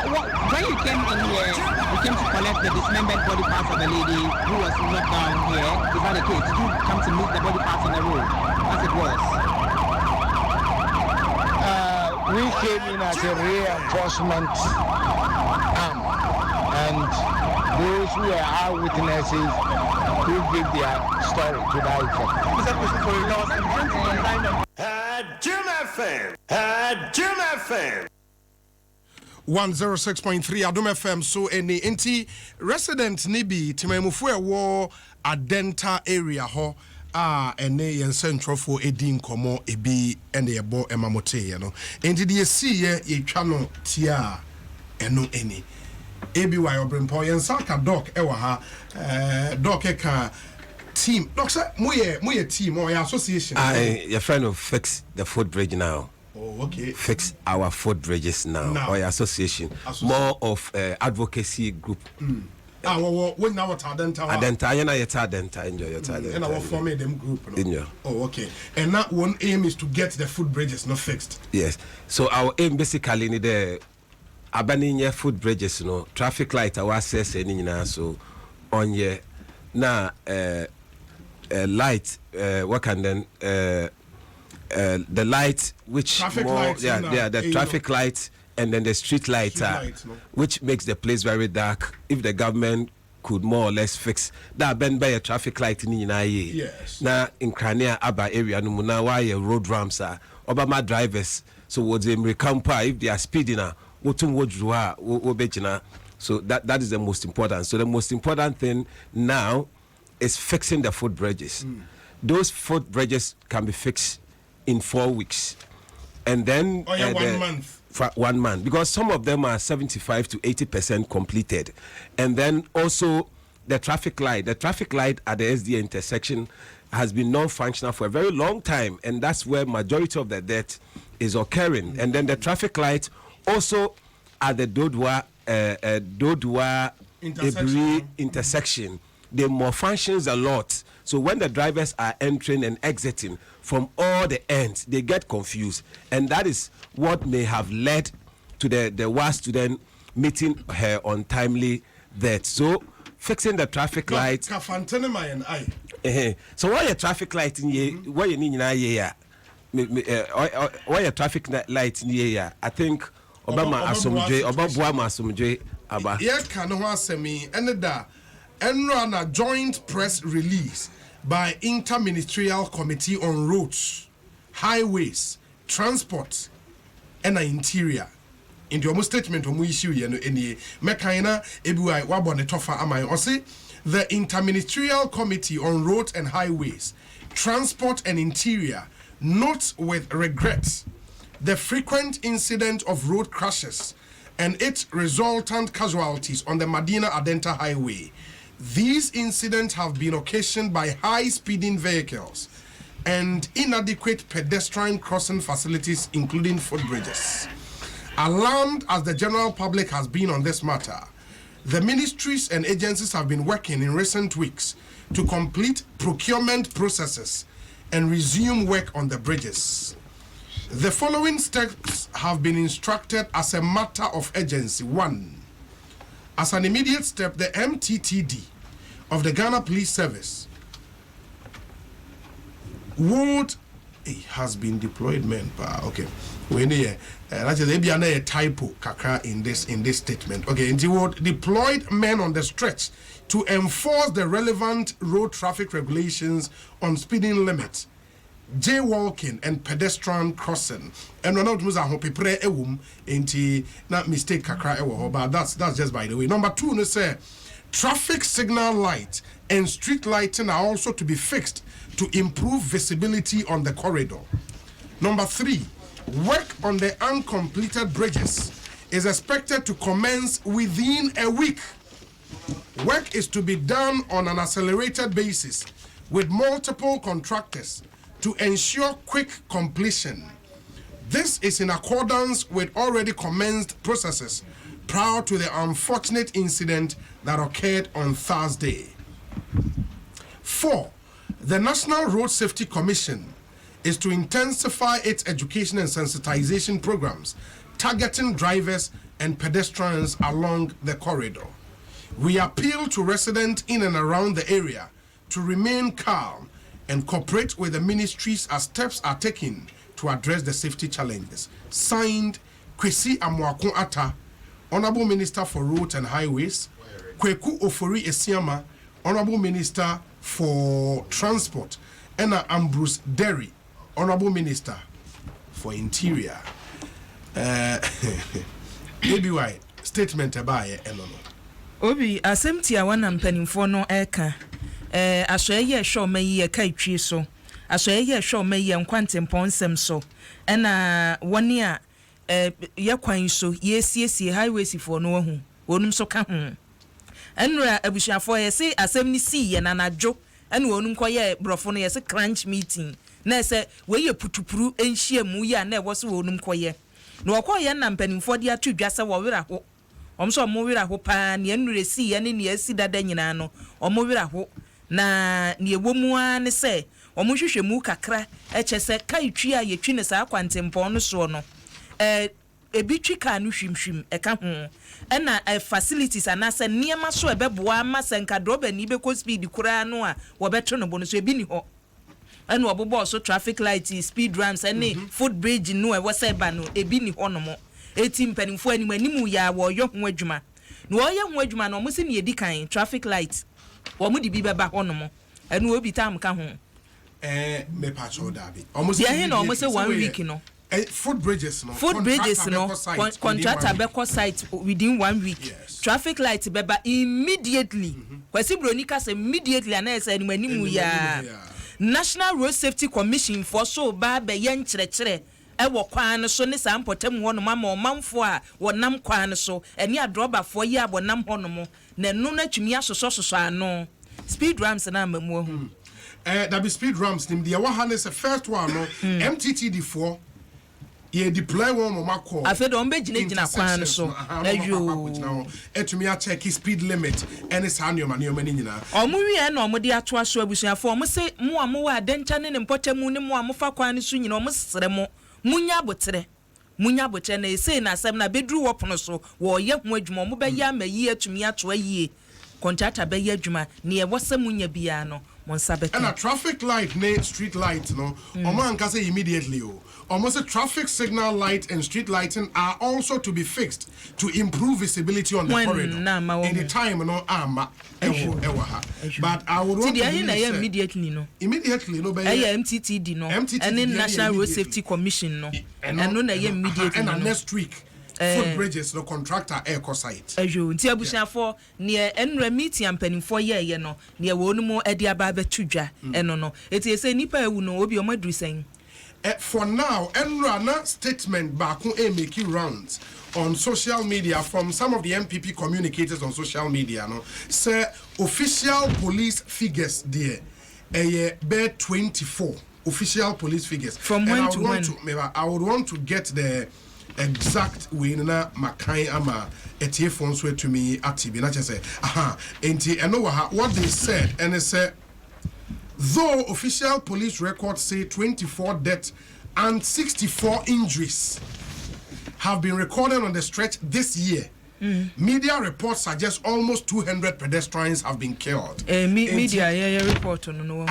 when you came in here, you came to collect the dismembered body parts of the lady who was knocked down here. Is that the case? Did you come to meet the body parts on the road, as it was? We came in as a reinforcement arm, and those who are eyewitnesses who give their story to that effect. Jim FM. 106.3 Adom FM. So any resident nibi timamufu ewo Adenta area ho ene yen central for edin komo ebi ene yebo emamote ye no enti de si ye yetwa no tia eno eni ebi wa obrempo yen saka doc ewa ha doc ka team doc say moye team or association your friend will fix the footbridge now. Oh, okay. Fix our footbridges now. Or association. More of advocacy group. When now what Adenta enjoy your talent. And our form them group. Oh, okay. And that one aim is to get the footbridges not fixed. Yes. So our aim basically in the abaninye footbridges, traffic light our access and so on ye now light what can then the light which traffic more lights the traffic light and then the street light which makes the place very dark. If the government could more or less fix that bend by a traffic light in yes. Now in Krania Aba area no na why road ramps are Obama drivers so what they recampa if they are speeding so that is the most important. So the most important thing now is fixing the footbridges. Those footbridges can be fixed in 4 weeks, and then 1 month. For 1 month, because some of them are 75 to 80% completed, and then also the traffic light at the SDA intersection has been non-functional for a very long time, and that's where majority of the death is occurring. And then the traffic light also at the Dodwa intersection, they more functions a lot. So when the drivers are entering and exiting from all the ends, they get confused. And that is what may have led to the worst student meeting her untimely death. So fixing the traffic light. So why a traffic light in ye? Why you need why a traffic light in ye? I think Obama Asomdwe Aba. Yeah, can no semi and run a joint press release by Inter-Ministerial Committee on Roads, Highways, Transport, and Interior. In the statement on issue, any Mekaina Ebuai Wabone Tofa Amai Osi, the Inter-Ministerial Committee on Roads and Highways, Transport and Interior notes with regret the frequent incident of road crashes and its resultant casualties on the Medina-Adenta Highway. These incidents have been occasioned by high-speeding vehicles and inadequate pedestrian crossing facilities, including footbridges. Alarmed as the general public has been on this matter, the ministries and agencies have been working in recent weeks to complete procurement processes and resume work on the bridges. The following steps have been instructed as a matter of urgency. 1. As an immediate step, the MTTD of the Ghana Police Service would has been deployed manpower. Okay, we need that's a typo kakra in this statement. Okay, and would deployed men on the stretch to enforce the relevant road traffic regulations on speeding limits, jaywalking and pedestrian crossing. And we're not not mistake kakra but that's just by the way. Number 2, no say traffic signal light and street lighting are also to be fixed to improve visibility on the corridor. Number 3, work on the uncompleted bridges is expected to commence within a week. Work is to be done on an accelerated basis with multiple contractors to ensure quick completion. This is in accordance with already commenced processes prior to the unfortunate incident that occurred on Thursday. 4. The National Road Safety Commission is to intensify its education and sensitization programs targeting drivers and pedestrians along the corridor. We appeal to residents in and around the area to remain calm and cooperate with the ministries as steps are taken to address the safety challenges. Signed, Kwesi Amoako Atta, Honorable Minister for Roads and Highways, Kweku Ofori Esiama, Honorable Minister for Transport, and Ambrose Derry, Honorable Minister for Interior. Maybe why statement about it, Obi asɛmti a wana mpanimfo no ɛka asɔyɛ hwɛ ɔma yi ɛka itwi so asɔyɛ hwɛ ɔma yi nkwantempɔn nsɛm so ɛna wɔne a yɛ kwan so yɛsiesie highways for no wahu wɔnum so ka ho ɛnura abusuafo yɛ se asɛm ni si yɛ nanadwo ɛna wɔnum kɔyɛ brɔfo no yɛ se crunch meeting na sɛ wɔyɛ putupuru enhyia mu yi a na ɛwɔ so wɔnum kɔyɛ na wɔkɔyɛ na mpanimfo de ato dwa sɛ wɔwera ho so ɔmo ho pa ne enure si ye ne ne asi dada nyina no ɔmo wera ho na ne ewomu a ne sɛ ɔmo hwehwɛ mu kakra ɛkyɛ sɛ kai twi a yɛtwi ne saa kwantempɔn no so no ebi twi ka no hwimhwim ɛka ho ɛna facilities anasa nneɛma so ɛbɛboa ma sɛ nka droba ni bɛkɔ speed kura no a wɔbɛto no bo no so ebi ni hɔ ɛna ɔbobɔ so traffic light speed ramps ɛne footbridge no ɛwɔ sɛ ba no ebi ni hɔ no mo eti mpanimfo animu ya wɔyɛ ho adwuma na wɔyɛ ho adwuma na ɔmo se ne yedi kan traffic light wɔmo de bi bɛba hɔ no mo ɛno obi tam ka ho me patch order bi ɔmo se yɛ na ɔmo se 1 week no footbridges no contractor bɛkɔ site within 1 week yes. Traffic light bɛba immediately kwasi broni ka sɛ immediately ana ɛsɛ animu ya National Road Safety Commission for so ba bɛ yɛ nkyerɛkyerɛ ɛwɔ kwan so ne saa mpɔtam hɔ no ma ɔmanfo a wɔnam kwan so ɛne adrɔbafoɔ yi a wɔnam hɔ no mo na no na twumi asosɔsosɔ ano speed ramps na amamu ahu that be speed ramps nim the one is the first one no MTTD for ye deploy one mama call afi do mbe gyina kwan so ayo etumi a check speed limit any saa nneɛma ni nyina ɔmo wie na ɔmo de ato aso abusuafo ɔmo se mo a mo wɔ adencha ne mpɔtam ne mo a mo fa kwan so nyina ɔmo sere mo munya botere na ese na asem na bedru wopono so wo ye ho adwuma mo be ya mayi atumi ato ayie contractor be ya adwuma ne e wose munya bia no mo nsa beta and a traffic light ne street light no omo anka say immediately almost a traffic signal light and street lighting are also to be fixed to improve visibility on the corridor in the time no ama ewa ha but I would want to immediately no be MTTD no and National Road Safety Commission no and no na immediately and next week footbridges no contractor air site ayo nti abusuafo ne enra meeting ampanimfo ye no ne wonu mu ade aba betudwa eno no eti ese nipa ewu no obi o madru sen for now enra statement back making rounds on social media from some of the MPP communicators on social media no say official police figures there be 24 official police figures from when to when I would want to get the exact way na makai ama etiefo nso atumi atibi na say enti eno what they said and they said though official police records say 24 deaths and 64 injuries have been recorded on the stretch this year. Media reports suggest almost 200 pedestrians have been killed. Media report no.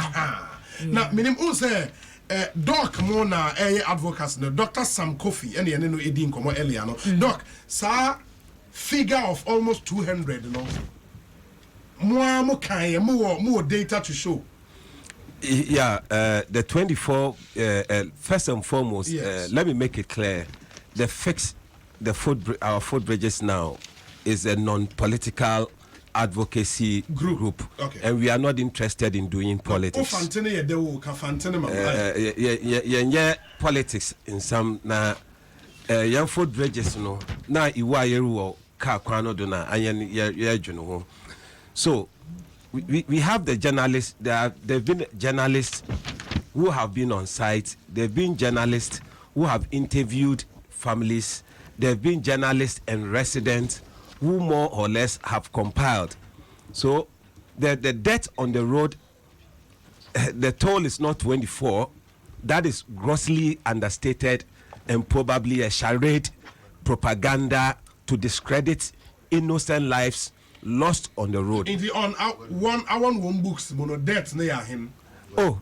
Now minimum say Doc Mona advocates no Dr. Sam Kofi and no Edin Komo Eliano. Doc, sir figure of almost 200 no. More data to show. Yeah, the 24 first and foremost, yes. Let me make it clear. Our footbridges now is a non-political advocacy group. Okay. And we are not interested in doing politics. Politics in some young footbridges no na iwa ka kwano do na ayen so we have the journalists. There've been journalists who have been on site. There've been journalists who have interviewed families. There've been journalists and residents who more or less have compiled. So the death on the road, the toll is not 24. That is grossly understated and probably a charade propaganda to discredit innocent lives lost on the road. In the on one books, mono deaths near him. Oh,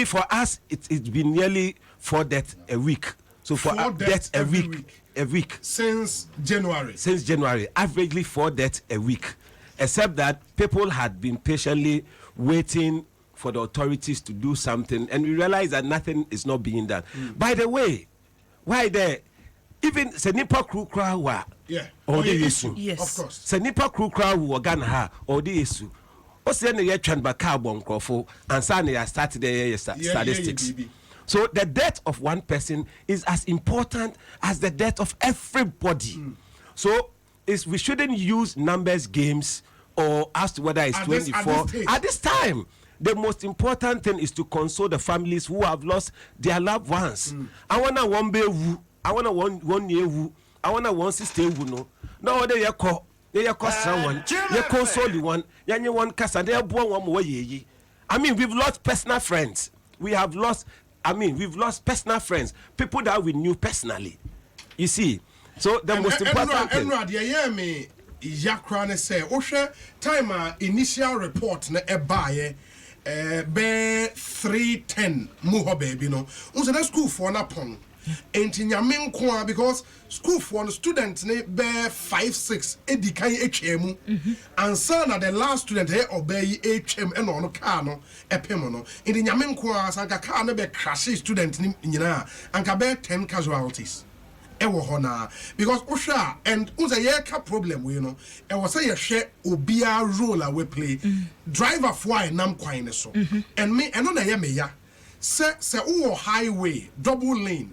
for us, it's been nearly 4 deaths a week. So for 4 deaths a week. Since January, averagely 4 deaths a week. Except that people had been patiently waiting for the authorities to do something, and we realized that nothing is not being done. By the way, why there? Even Senipa Crew Krawa, or the issue, yes, of course. Senipa Crew Krawa Ganha, or the issue. What's the year trend by carbon crofo and Sunday I started the statistics. So the death of one person is as important as the death of everybody. So we shouldn't use numbers games or ask whether it's 24 at this time. The most important thing is to console the families who have lost their loved ones. I wanna one baby, I wanna one year, I wanna one sister. No, they call someone. They console one. You one casa. They are born one more ye. I mean, we've lost personal friends. We've lost personal friends. People that we knew personally. You see, so the most important thing. Yakra say, Osha time initial report na ebaye be 310 muho baby no. Unse na school for na pon. Enti nyame nko because school for no students ne be 5-6 edikan etwemu. Ansa na the last student he obey etwem e no car no epem no. Enti nyame nko sanka car no be crash student ni nyina anka be 10 casualties. Ewo hona because Osha and unza yeka problem we know e was say share obia role we play driver for nam kwan so and me eno na ye me ya se highway double lane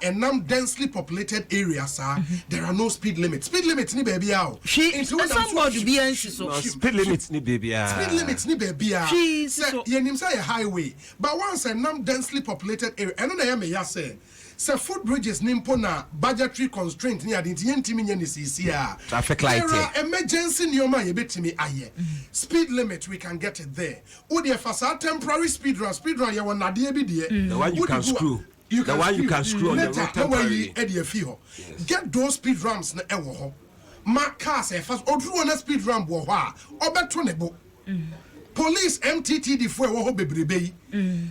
and nam densely populated areas there are no speed limits ni baby out somebody be anxious speed limits ni baby so ye nim say highway but once and nam densely populated area eno na ye me ya say footbridges nimpo na budgetary constraint ni ade ntimi nya ni sisia traffic light emergency nioma ye betimi aye speed limit we can get it there o de fasa temporary speed run ye won ade bi de the one you can screw you can screw on the road temporarily get those speed ramps na ewo ho ma cars e fast odru na speed ramp wo ho a obeto ne bo police MTTD for wo bebrebe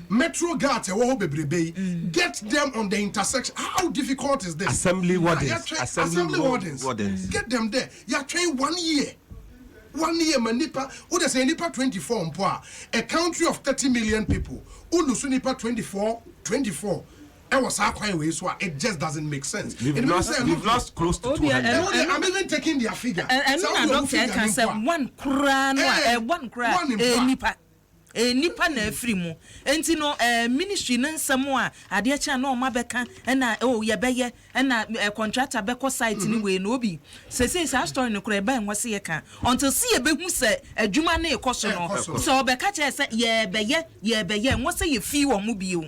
metro guards wo bebrebe get them on the intersection. How difficult is this? Assembly wardens get them there. You train 1 year manipa who they say nipa 24 mpo a country of 30 million people who lose nipa 24 I was way, so it just doesn't make sense. We've lost close to 200. I'm even taking their figure. And doctor can say one crown, nipa na free mu enti no ministry na nsamo a ade cha na o mabeka na ye beye na contractor beko site ni we no obi say story no kura e ba enwase ye ka until see ye behu say adwuma na ekoso no so obeka che say ye beye enwase ye fi wo mu bi o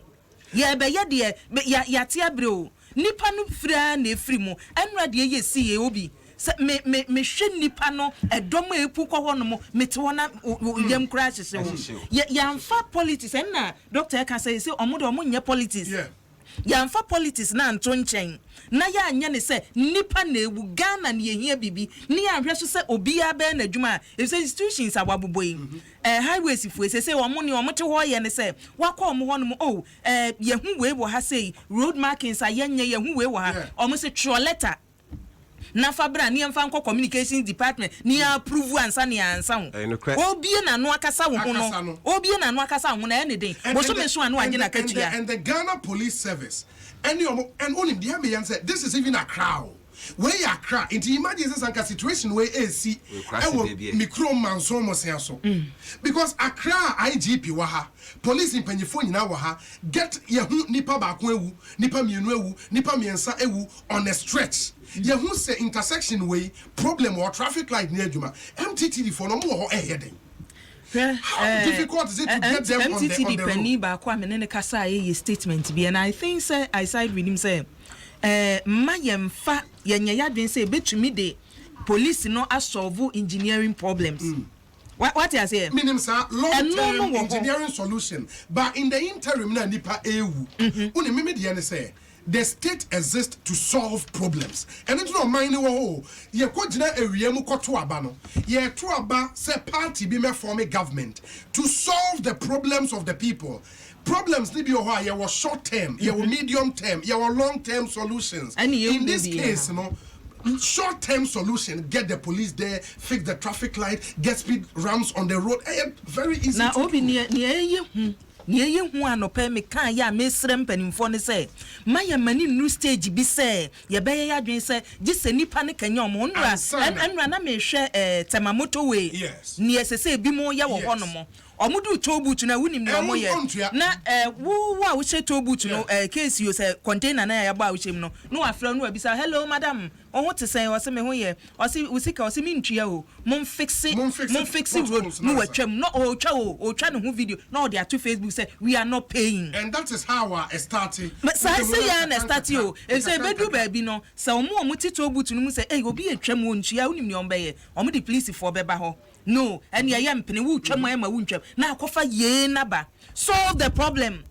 ye beye de ya te abre o nipa no fira na free mu enra de ye see ye obi me hwe nipa no edom epu kɔ hɔ no mo mete hɔ na yam kra hyese ho yamfa politics na doctor ka say ɔmo de ɔmo nyɛ politics yamfa politics na nto nkyɛn na ya anya ne sɛ nipa na ewu Ghana na yehia bibi ne ahwɛ so sɛ obia bɛ na adwuma if institutions awabobo yi highways fo sɛ ɔmo ne ɔmo te hɔ yɛ ne sɛ wakɔ ɔmo hɔ no mo yehu we wɔ ha sɛ road markings ayɛnyɛ yehu we wɔ ha ɔmo sɛ tro letter na fabra ni emfa nko communications department ni approve ansa ni ansa ho obie na no akasa wo ho no obie na no akasa ho na anything bo so me so anu age na katua and the Ghana Police Service and only the ambient said this is even a crowd where you cry into imagine this anka situation where AC micro manso mo so because Accra IGP wa ha police impanyefo nyina wa ha get yehu nipa ba ko ewu nipa mienu ewu nipa miensa ewu on a stretch yehu say intersection way problem or traffic light near Juma MTTD for no more heading. How difficult is it to get them on the road? MTTD penny ba kwa me ne kasa ye statement bi and I think say I side with him say mayemfa yenye yadwen say betumi de police no asolve engineering problems. What you say? Meaning sir long-term engineering solution but in the interim na nipa ewu. Uni mimi de say the state exists to solve problems. And it's not mind wo ye kwagina ewia mu koto aba no. Ye to aba say party be me form a government to solve the problems of the people. Problems ni bi o ha ye was short term, ye were medium term, ye were long term solutions. In this case, no short-term solution, get the police there, fix the traffic light, get speed ramps on the road. Very easy. Now, obi niye hu anope me kan ya me srem panimfo ne say my mani new stage bi say ye be ya adwen say gise nipa ne kanya omo nra na me hwe temamoto we ni esese bi mo ye wo hono omudu tobutu na wunim na mo ye na wo wa wo che tobutu no case you say container na ya ba wo chem no no afra no abisa hello madam oho te say o se me ho ye o se usika o se mi ntua o mon fix road no watwam no o twa no ho video no o dey to Facebook say we are not paying, and that is how I started. But say ya na start o e say bedu ba bi no say omo ti tobutu no mu say eh obi atwam o ntua wunim ne ombe ye omo di police for beba ho no and ya mpene wu twam ma wu ntwam na akofa ye na ba solve the problem.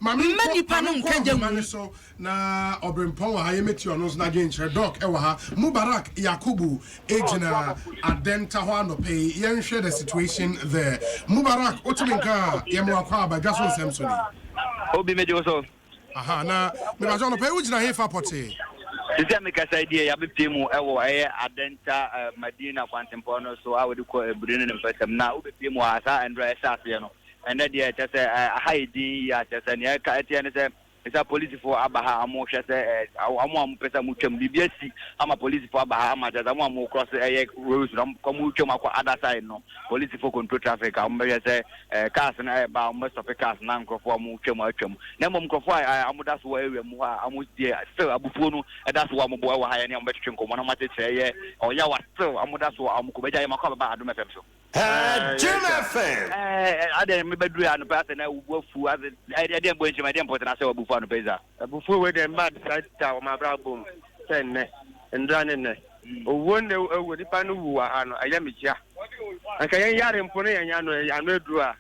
Many panum kaje so na obrempon wa yemeti onos na genche doc e wa ha Mubarak Yakubu ejina adenta ho anope yenhwe the situation there. Mubarak otiminka yemo akwa aba dwaso nsem obi meje so aha na me ba jono pe ujina he fa poti sisi ameka idea ya bepemu ewo adenta Madina kwantempo no so awodi ko ebrine ne mpesem na obepemu asa andra esa no and then there just hiding ya just ne ka etiane say it's a police for abaha amo hwe say amo pesa mu twam bibiasi ama police for abaha ama just amo cross roads no come twam akwa other side no police for control traffic am be say cars na ba most of the cars na nkrofo amo twam na mom nkrofo amo that's why area mu ha amo dey still abufuo no that's why amo boy wa ha ya ne amo betwe nkomo na mate tire oya wa still amo that's why amo ko beja ya makwa ba adom fm so Jim FM. I didn't remember doing a person I would fu I didn't go into my damn point and I saw a buffon pesa. Before we the mad side town, my brow boom, 10 and running. Oh, one day over the panu who are I am it ya. I can yard him for and no drawer.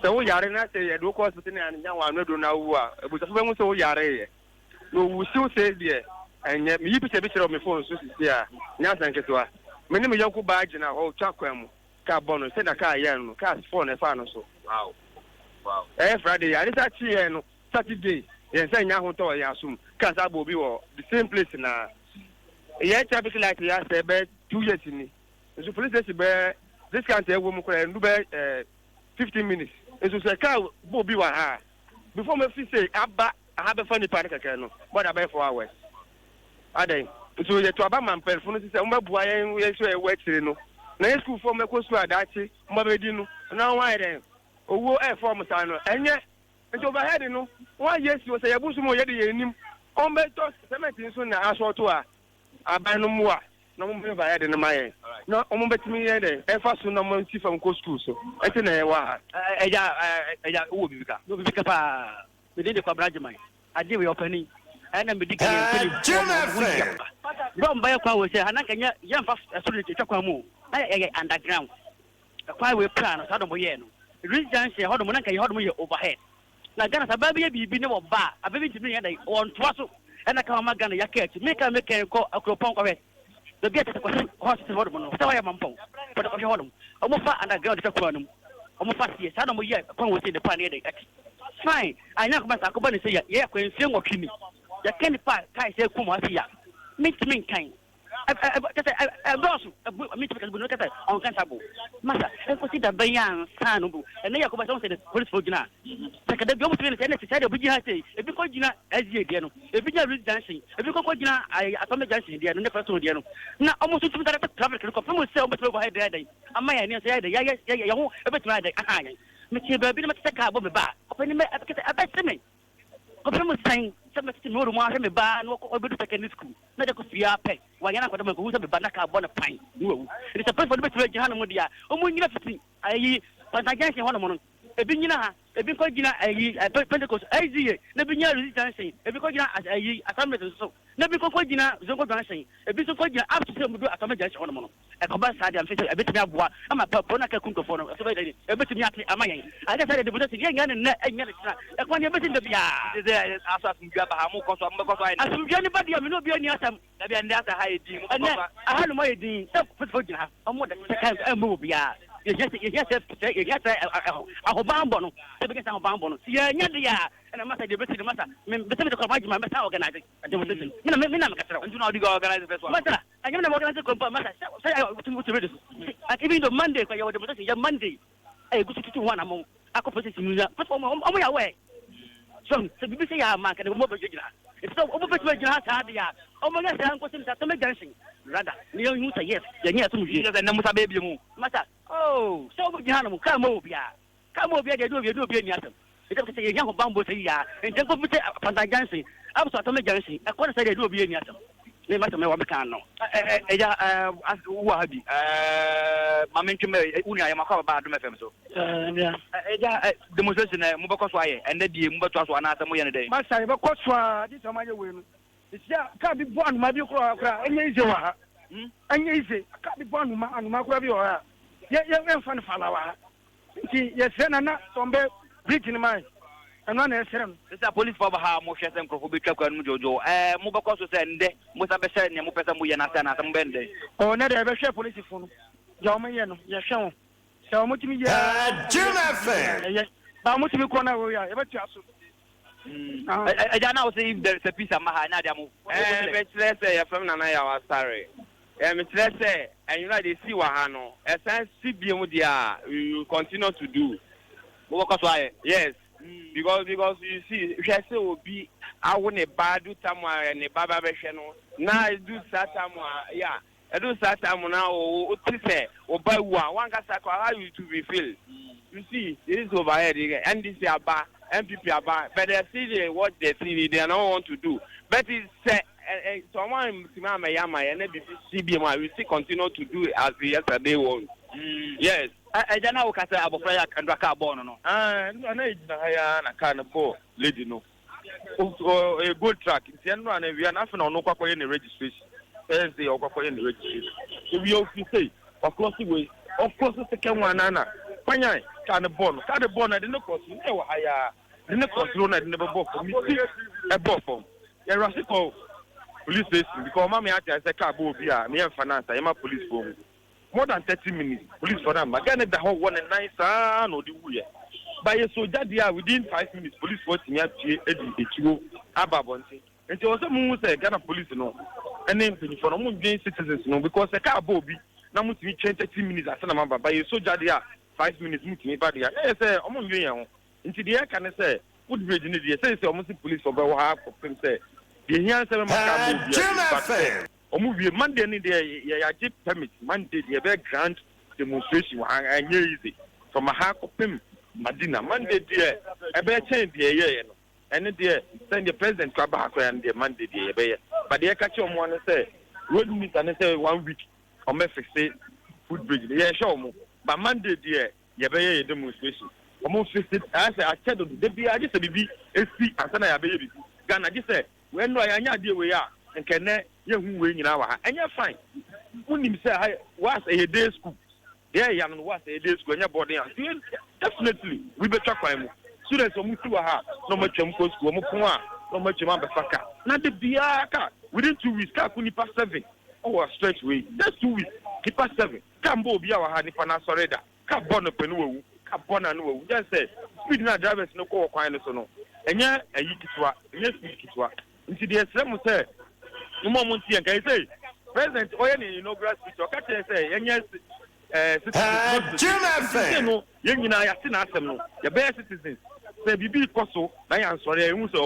So we are in that say, I do cause within and young one do now. It was a famous old yare. No, we still say there, and yet me put a picture of my phone, so yeah, now thank you to her. Many of you badge now, oh, Chakwam, Carbon, send a car, yan, cast phone and fan so. Wow. Friday, I just actually Saturday, yes, I now to assume, because I will be the same place now. Yet, traffic like I said, 2 years in me. The police says, this can't tell woman, 15 minutes. It's a car, Bobby, before my fee say, Abba, I have a funny panic, but I buy 4 hours. Are they? So you to about man telephone say umba buaye we so e wetire no na school for me ko school adachi umba bedi no na why then owo e form sa no enye nti overhead no one yes you say yabusu mo yede yenim umba to cement nso na aso to a aban no mu a na mo be overhead no maye na omo betimi yede e fa so na mo nti fam ko school so enti na e wa eja wo bibika no bibika pa me dey kwa brajman ade we opani ana me dika ye Don't buy a car with a Hanaka young Chakwamu. I underground. A quiet way plan of Sadomoyeno. Residence, Hodomonaka, Hodomoy overhead. Now, Ghana, a baby be no bar, a baby to me on Twasso, and I come Magana Yaket to make a call a cropon of it. The get a question, hospital Hodomon, so I am Mampo, but of your Hodom. Omofa underground Chakwanum. Omofa, Sadomoy, upon within the pioneer. Fine, I know my Sakobani say, yeah, when film or Kimi. You can't fight, Kai say, Kumasia. Meet kind. I lost a meet because we look at on Cantabo. Master, I consider Bayan, Sanobu, and they are going to the police for Gina. Second, the government is necessary to be say, if you call Gina as you again, if you are dancing, if you call Gina, I am dancing there, and never told you. Now, almost to the traffic, come with sell, but overhead there. Am I near the Yaya, won't ever try the Ahai. Mr. Baby, let's take a bobby bar. Open me a best me. Come saying, something more than one bar, no over the secondary school. Not a coffee pay. Why not who's a banaka bonnet pine? No, it's a person with Janamodia. Oh, when you have to see, but I guess you want a moment. A Bina, a Bicogina, a Pentecost, a Nebinia resistance, a Bicogina as a family so. Nebicogina, Zongo dancing, a Bicogina up to some do a common on a moment. ɛkɔba saa deɛ mfɛ ɛbɛtumi aboa ama pɔ na ka kuntɔfoɔ no ɛsɛ bɛyɛ ɛbɛtumi ate ama yɛn ade sɛ de deputation yɛn nyɛ ne ɛnyɛ ne tena ɛkwan yɛ bɛtumi da bia de aso asumdua ba ha mo kɔ so mbɛkɔ so ayɛ asumdua ne ba deɛ me no obi ani asɛm na bia ndi asa ha yɛ din mo ɛnɛ aha no yɛ din sɛ fofo gyina ha ɔmo da kan ɛmbo bia yɛhia sɛ ahobanbɔ no sɛ bɛkɛ sɛ ahobanbɔ no yɛnyɛ de a ɛna masa de bɛsi de masa bɛsɛ mede kɔrɔba adwuma mɛsa organise demonstration mena mekasɛrɛ nti na ɔde ga organise fɛ so masa anyɛ na organise kɔmpa masa sɛ wotumi de so even though Monday kɔ yɛwɔ demonstration yɛ Monday ɛyɛ gusu tutu ho anamɔ akɔ position mu ya ɔmo yɛ awɛ so sɛ bibi sɛ yɛ ama nkɛde ɔmo bɛgyina ɛti sɛ ɔmo bɛtumi gyina ha saa de a ɔmo yɛ sɛ nkɔsi nsa tɔmɛ junction rada ne yɛ hu sɛ yes yɛnyɛ ɛso mu wie sɛ nɛ musa bɛɛbie mu masa oh sɛ ɔmo gyina no mu kaa ma obia deɛ de obi ani asɛm ɛti sɛ yɛnya ho bambɔ sɛ yia nti nkɔ bi sɛ panta junction abso tɔmɛ junction ɛkɔ ne sɛ deɛ de obi ani asɛm ne masa mɛ wɔbɛ kan no ɛgya wo ha bi ma mentwem woni ayɛ makɔ ba adom fm so ɛgya demonstration mo bɛkɔ so ayɛ ɛnɛ die mo bɛtoa so anaasɛ moyɛ ne dɛn masa yɛbɛkɔ so a gye sɛ ɔmayɛ wei no ɛsia ka bi bɔ anoma bi koraa ɛnyɛ ise wɔ ha ɛnyɛ ise ka bi bɔ anoma koraa bi wɔ ha yɛmfa no fala wɔ ha nti yɛsrɛ na sɔmbɛ bridge no ma ɛno na ɛsrɛ no sɛ police fo ba ha mo hwɛ sɛ nkurɔfo bɛtwa kwa no mu dwoodwoo mo bɛkɔ so sɛ ndɛ mo sa bɛhyɛ nea mopɛ sɛ moyɛ no asɛ anaasɛ mobɛ ndɛ ne deɛ yɛbɛhwɛ polisifoɔ no deɛ ɔmɛyɛ no yɛhwɛ wo sɛ ɔmotumi yɛ ba ɔmotumi kɔ no wɔyɛ a yɛbɛtua so ɛgya na wo sɛ if there is a peace ama ha na deɛ mo mekyerɛ sɛ yɛfam nana yɛ awasare mekyerɛ sɛ ɛnwera de si wɔ ha no ɛsan si biom deɛ a we will continue to do mobɛkɔ so ayɛ yes because you see hwɛ sɛ obi awo ne ba do tam a ne ba ba bɛhwɛ no na do saa tam a ya do saa tam na o ti sɛ o ba wu a wan kasa ko how you to be feel you see this is overhead NDC aba MPP aba but they see what they see they don't want to do but it's someone ma yama and be CBM we still continue to do as yesterday was yes ɛgya na wo ka sɛ abɔfra yɛ akandraka bɔɔ no no ana gyina ha ya na car no bɔ lady no a good track nti ɛno ana wia na afei na ɔno kɔkɔyɛ ne registration Thursday ɔkɔkɔyɛ ne registration ewi ofi sei ɔkɔsi wei ɔkɔsi second one nana kwanyan car no bɔ no de ne kɔsi ne wɔ ha ya de ne kɔsi no na de ne bɛbɔ fam mi ɛbɔ fam yɛrɛ kɔ police station because ɔma mi ate sɛ car bɔ obi a ne yɛ nfa nansa yɛ ma police fom more than 30 minutes police for them again the whole one and nice no the way by a soldier there within 5 minutes police for me apie etuo ababonte nti o se mu say Ghana police no and then for no gain citizens no because the car bobi na mu timi 30 minutes asana mamba by a soldier there 5 minutes mu timi ba there e say o mu nwen yan nti the can say would bridge ni there say o mu police for ba ha ko pem say the hian say maka bobi omu wie Monday ni de ya give permit Monday de be grant demonstration anya easy from ha kopem Madina Monday de e be change de ye no ene de send the president kwa ba akwa and de Monday de ye be but de ka che omo no say road meter ne say 1 week o me fix food bridge ye show omo but Monday de ye be ye demonstration omo fix it as a chedo de bi a just bibi esi asana ya be ye bi Ghana just say when no anya de we ya nkene yehu we nyina wa ha enye fine unim say was a day school there ya no was a day school enye boarding house definitely we be twa kwan mu students o mu tu wa ha no ma twam ko school mo pon a no ma twam abefaka na de bia ka within 2 weeks ka ku nipa 7 oh stretch way that's 2 weeks nipa 7 ka mbo bia wa ha nipa na sorry da ka bon no penu wu ka bon na no wu just say speed na drivers no ko kwan no so no enye ayi kitwa enye speed kitwa nti de esrem say no more see and say president oye ni inaugural speech o ka tell say yenye citizens no yenyina ya na asem no ya be citizens say bibi koso na ya nsore ehun say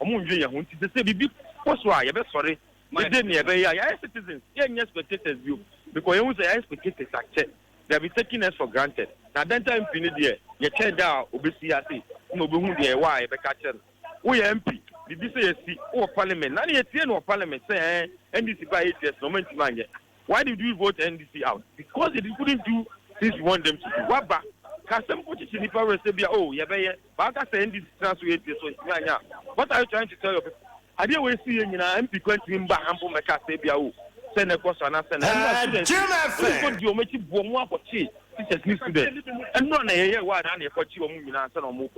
omu ndwe ya ho nti say bibi koso a ya be sore the day ne be ya citizens yenye spectators view because ehun say ya spectators ache they be taking us for granted na dental MP ni there ye check down obesi ase no obehun there why e be ka chen we MP bibi say yesi o parliament na ye tie no parliament say NDC by 8 years no man timanye why did we vote NDC out because they couldn't do things we want them to do waba ka some politician if I say bia oh ye be ye ba ka say NDC transfer 8 years so timanya what are you trying to tell your people ade we see nyina MP kwantimi mba hampo meka say bia oh send a course and I send a student. You make it one more for cheap. Teachers need students. And not a year why I need for you or moving answer or move.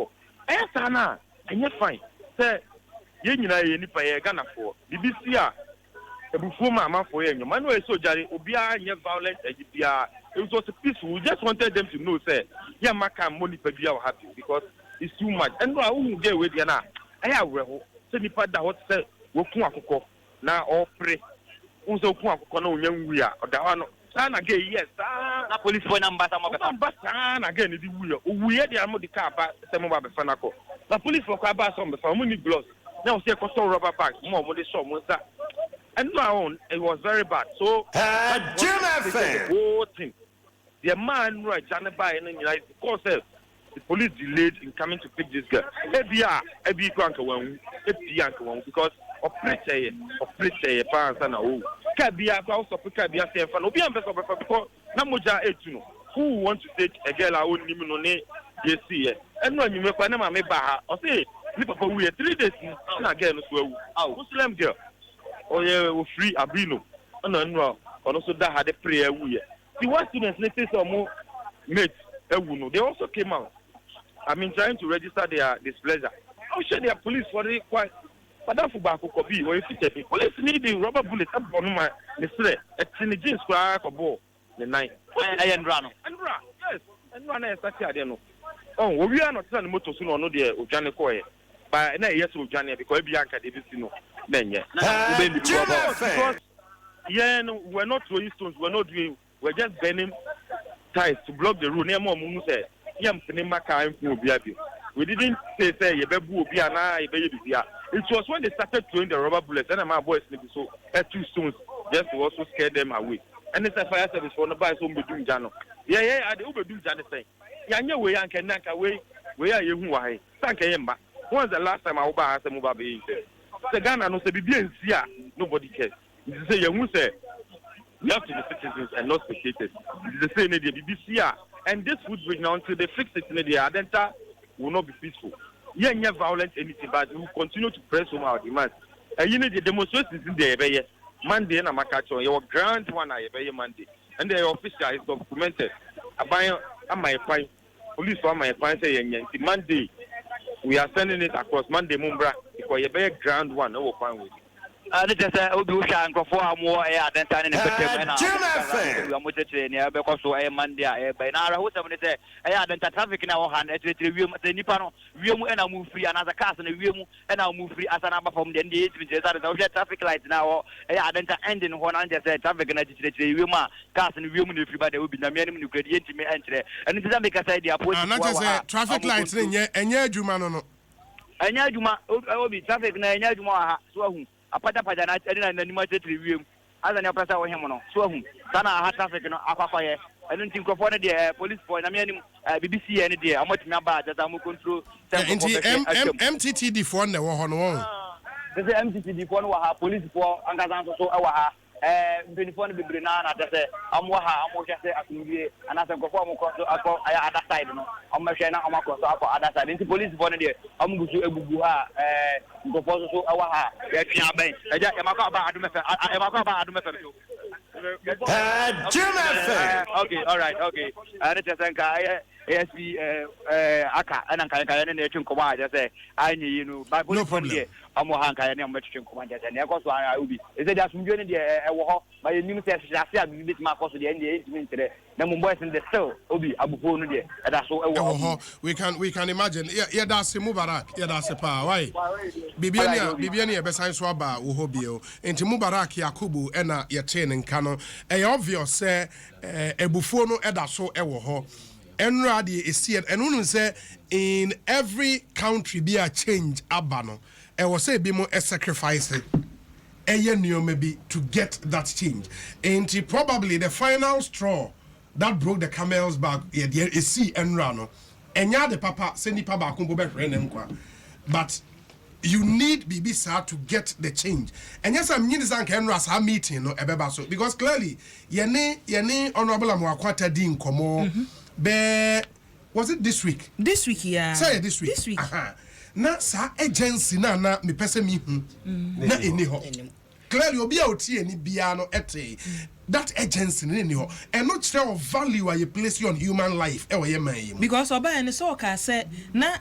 Eh, Sana, and you're fine. Say, you know, you need pay a Ghana for. BBC. Before my man for you, man, so jolly, Obia, and violent, and it was peaceful. We just wanted them to know, say, yeah, my money per year happy because it's too much. And I won't get with you now. I have send me part that what said, Wokuako, now all pray. Also, Kuakono, young we are, or the one, San again, yes, police for number, some again, we had the ammo the car, but some of the Fanako. The police for Cabas on the family gloves. Now, say, Costa rubber bags, more what they saw was that. And my own, it was very bad. So, the whole thing. The man, right, Janet by and like, of course, the police delayed in coming to pick this girl. Every crank one, because of pressure, parents and all. Cabia, house of Cabia, and Obian because Namuja Etuno, who want to take a girl I won't even know, you see it. And when you make Panama, maybe or say, Liverpool, we are 3 days again as well. Muslim girl. Oh yeah, free Abino. No. Also that had a prayer. The one students let's say some more mates. They also came out. I mean, trying to register their displeasure. I'm sure they are police for the quite. But that for back copy or if you police need the rubber bullets up on my the a jeans square for ball the night. And run. Yes, and run as I don't know. Oh, we are not selling motors soon or no dear Ojanico. But yes, Ojani because Bianca didn't know. Then because yeah, no, we're not throwing stones, we're just burning ties to block the road. Near Mom said, we didn't say it was when they started throwing the rubber bullets, and my boys so had 2 stones just to also scare them away. And it's a fire service for the buy some doing Jano. Yeah, I do do Jano thing. Yeah, way I can knock away where are you? Why? Thank you. When's the last time I was a mobile being there? The Ghana no say be nobody cares. You say you say we have to be citizens and not spectators. The same in the BBC and this would bring now until they fix it in the Adenta will not be peaceful. Yeah, never violent anything, but we will continue to press on our demands. And you know the demonstrations in the Monday and Amakacho, your grand one I Monday, and the official is documented. I buy my fine police for my fine say Monday. We are sending it across Monday, Mumbra, because a very grand one. No, fine with it. Just Odusha and Grafo more air than time in the because so Monday, by now, who say, I had the traffic in our hand at the Nipano, Rium and I'll move free another car and a Rium and I'll move free as an number from the end, which is the traffic lights now. I had an ending one under the traffic and the Riuma, cars and Rium, everybody will be the minimum you create me entry. And it doesn't make a idea. Not just traffic lights in here, and yeah, Jumano. And yeah, Juma will be traffic and yeah, Juma, so. A Patapajana and animated review as an opera or him. So, Sana had traffic in Aquafire. I don't think of the police for I mean, BBC any day. How much number that I'm going through MTTD for the one. This is MTTD for our police for Angazan so our. Before the Brinana, Amwaha, Amosha, and as a perform across the other side, I'm a Shana, I'm across the other side. Into police for the day, I'm going to Buha, Goposo, Awaha, Yakiabe, okay, all right, okay. And it's a ASB Aka, and I'm kind of nation command. I say, I knew, but no problem. I'm Mohanka and I'm Mexican commander, and I will be. Is it just unity? My new test, I see a bit more for the end. The Mumbai in the cell, Obi, Abu Pony, and that's all. We can imagine. Yeah, that's a Mubarak. Yeah, that's a power. Why? Bibiania, besides Waba, Uhobio, into Mubarak, Yakubu, and your training canon. A obvious say, a Bufono, Edaso, Ewoho. Enradi is here, and when say in every country be a change, Abano. I will say be more a sacrifice. A year maybe to get that change. And probably the final straw that broke the camel's back is see and run. And ya the papa send papa kumbo be. But you need BBC to get the change. And yes, I'm needing some cameras are meeting no so because clearly yene honorable Amwakwata din komo be was it this week? This week, yeah. Say this week. This week. Na sa agency na me pese mi hu na eni ho. clearly obi a oti ani bia no ete that agency ni ho and not share of value where you place on human life e we man because oba any so ka say na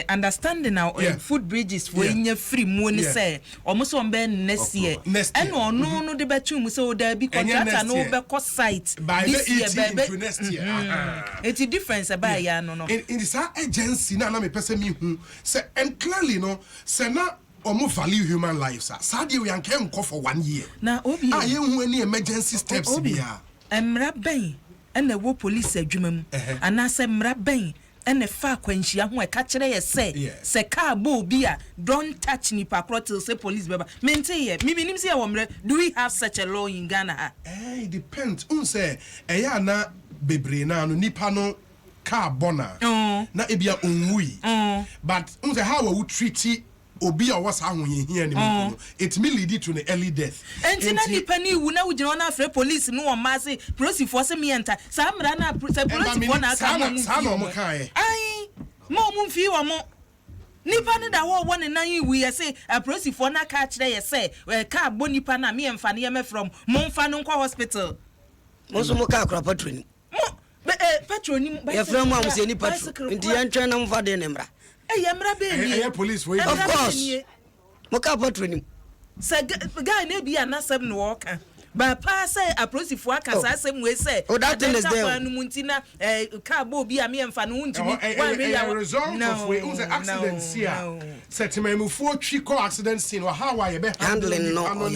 understanding now food bridges for nya free mu ni say omo so mbe next year and ono no de betum say o da bi contractor no be co site this year be next year it's a difference about ya no in this agency na me person me hu say and clearly no say na omo value human lives sadie we ankem ko for 1 year na obi ye hu any emergency steps bia emra ben na wo police adwuma mu anase emra ben na fa kwanhia ho e ka kire ye se car bo bi a don't touch ni pakro till say police beba mente ye mi nim say wo mre do we have such a law in Ghana it depends say eya na bebre na no nipa no car bona na ebia onwui but say how we treat obi a was ahonhia ni mu it may lead to an early death enti na nipa ni wu na wugina na afre police no o ma say police for say me enter sa mra na say police for na ka mo kai ai mo mu mfi wo mo nipa ne da wo ne nan wu ye say police for na ka kire ye say ka bo nipa na me emfa ne me from mo mfa no kwa hospital mo so mo ka akra patroni mo patroni ye fra mo am say ni patro enti ye ntwen na mfa de ne mra emra be ni police for of course mo ka patroni say guy na bi anasem no work ba pa say aprosifo aka sa asem we say that thing is there no muntina car bo bi am emfa no untimi one way ya result of we un accident here setememufo twiko accident scene or how you be handling no in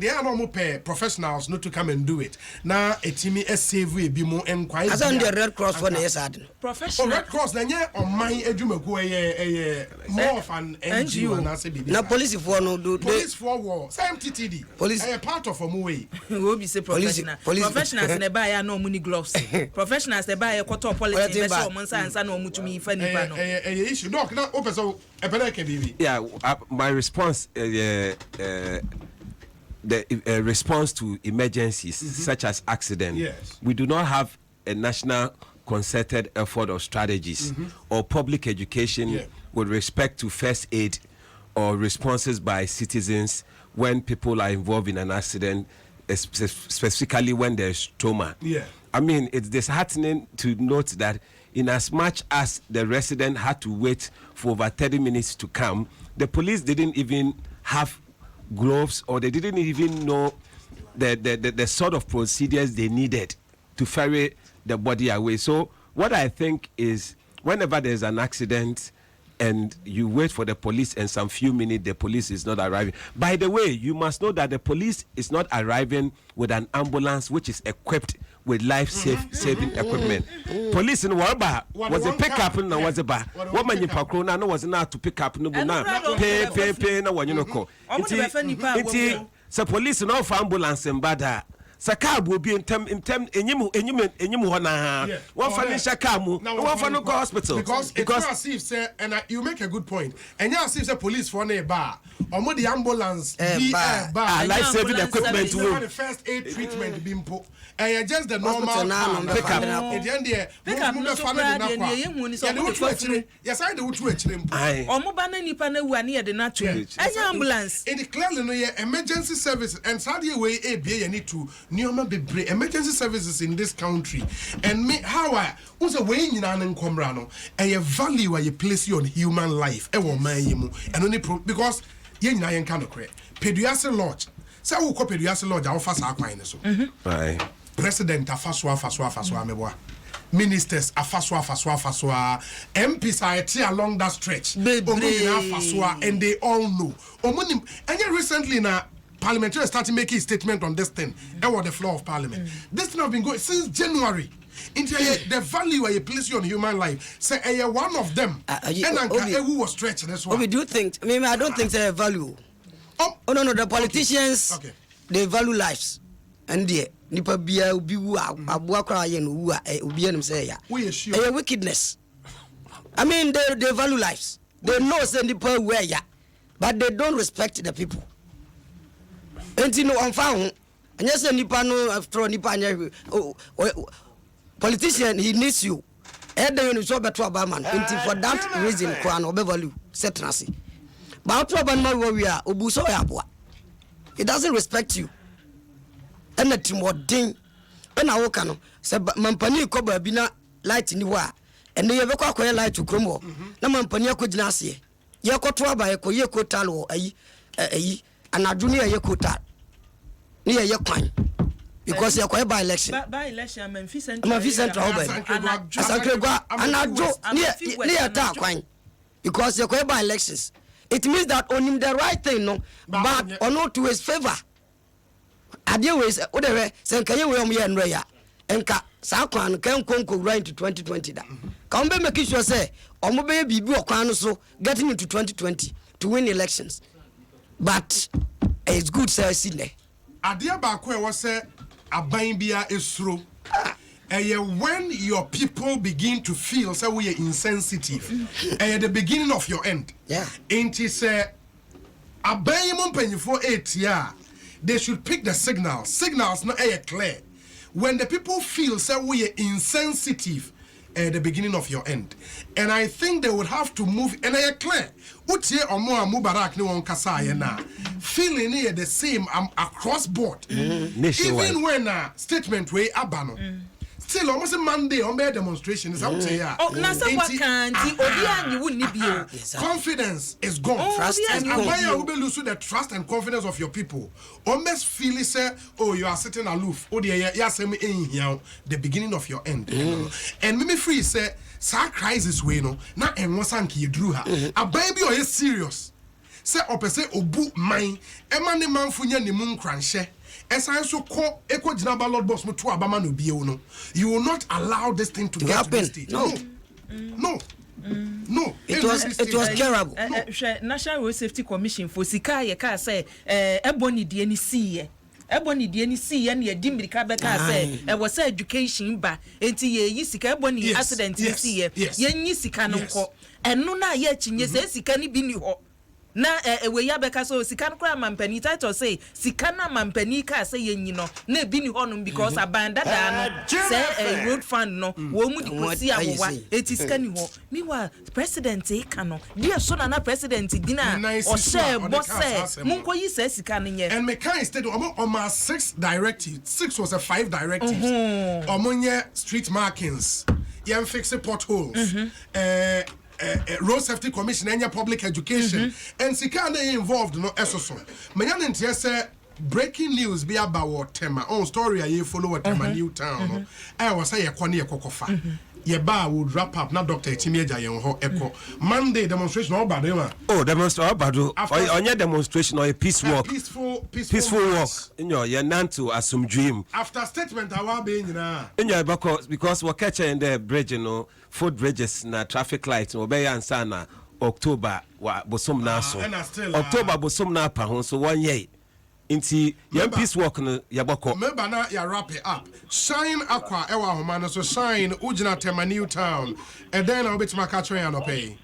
the end no pay professionals not to come and do it na etimi save we bi mo enquire as on the Red Cross for yes ad professional Red Cross na nye oman adwumaku more of an NGO na say bi na police for no do police for war same TTD police part of a way we be say professionals na buy no money gloves professionals they buy quarter politics be show monsa ansa na omutumi fa nipa no issue doc na opeso epeleke bibi yeah my response the response to emergencies such as accident we do not have a national concerted effort or strategies or public education with respect to first aid or responses by citizens when people are involved in an accident, specifically when there's trauma. I mean, it's disheartening to note that in as much as the resident had to wait for over 30 minutes to come, the police didn't even have gloves or they didn't even know the sort of procedures they needed to ferry the body away. So what I think is whenever there's an accident and you wait for the police and some few minutes the police is not arriving. By the way, you must know that the police is not arriving with an ambulance which is equipped with life-saving equipment. Police in Warba was a pickup and was a bar. What man you pakrona no was not to pick up no pay no one you know. So police no for ambulance and bada. Sakab will be in term enyim hona one financial kamu one for no hospital because as if say and you make a good point and you as if say police for na bar omo the ambulance bar life saving equipment to the first aid treatment bimpo and just the normal pick up at the end there no family na kwa yes I do to actually omo ba na nipa na wu ane de na to anya ambulance in the clearly no emergency services and sadly way e be you need to Nioma be emergency services in this country and me how I was a way in an comrano and your value where you place you on human life and only because yen na yen kind of create pediatric lodge say we call pediatric lodge our first aquine so president afaswa meboa ministers afaswa MPs are along that stretch and they all know and yet recently na parliamentarians started making a statement on this thing on the floor of parliament. This thing has been going since January. Into the value where you place you on human life. Say one of them. Who was stretching this one. Do you think? I mean, I don't think they value. Oh no, the politicians they value lives. And the nipa bia obi wu abua kra ye no wu obi enim say ya. Wickedness. I mean, they value lives. They know say nipa where ya, but they don't respect the people. Enti no onfa ho anya se nipa no after nipa anya politician he needs you you so beto abama enti for that reason kwa no be value setnasi ba to aban ma we a obu so ya boa It doesn't respect you. And the team what ding. And I walk on. Say, Mampani Koba Bina light in the wa. And they ever call light to Cromo. No Mampania could not see. Yako Traba, Yako Talo, and a junior Yakota. Near your coin. Because you're quite by election. By election, Memphis Central. And I do near that coin. Because you're quite by elections. It means that on him the right thing, no, but or not to his favor. Idea ways, whatever, send can you wear me and Raya and Sakwan can conquer right into 2020. Come back, make sure say, or maybe be so getting into 2020 to win elections. But it's good, sir, Sydney. Idea back where was say a bambia is through. When your people begin to feel so we are insensitive, at the beginning of your end, ain't it say a bamboo for 8 years? They should pick the signals. Signals not clear. When the people feel so we are insensitive at the beginning of your end, and I think they would have to move and clear. Utie omo Mubarak ni won kasa ye na feeling here the same across board. Even when a statement way abano. Still almost a Monday on their demonstration is out here. Confidence is gone. Trust and why you will lose the trust and confidence of your people. Almost feel it say, oh, you are sitting aloof. Oh, the beginning of your end. And me free say, sa crisis way no. Na enwasanki you drew her. A baby or is serious. Say opese obu mine. Emani manfunya ni mun cranche. As I so call Echo Jinaba Lord Boss to Abama no Biono, you will not allow this thing to get to this stage. No. It was terrible. National Road Safety Commission for Sika Yaka say, Ebony DNC. Ebony DNC and ye Dimrika Beka say, was education ba, enti Yisika Ebony accident this year. Yen Yisika and no na yet in yes, Sikani Bini ho. Na we ya beka so sikana kwa mampani title say sikana mampani ka say yen no na bi ni honum because abanda da no say road fund no wo mu di kosi awowa eti sikani ho meanwhile president e ka no dia so na president dina o share boss munko yi say sikana nye and me kan instead on my 6 directives 6 was a 5 directives omonye street markings yem fix potholes Road Safety Commission and public education and Sikana involved no SOSO. Mayan say breaking news be about Tema on story I follow Tema Newtown. I was say a Kokofa. Yeba would wrap up now Dr. Timiaja Yon Echo. Monday demonstration all bad. Oh, demonstration all bad. On your demonstration or a peace walk. Peaceful walk. In your Nantu assume dream. After statement I will be in your because we're catching the bridge, you know, food bridges na traffic lights obey and sana October bosom na so. October bosom na pa so 1 year. Inti your peace walk no yaboko. Remember na ya wrap it up. Shine aqua ewa homana so shine ujina Tema Newtown. And then I'll be to my catcher and pay.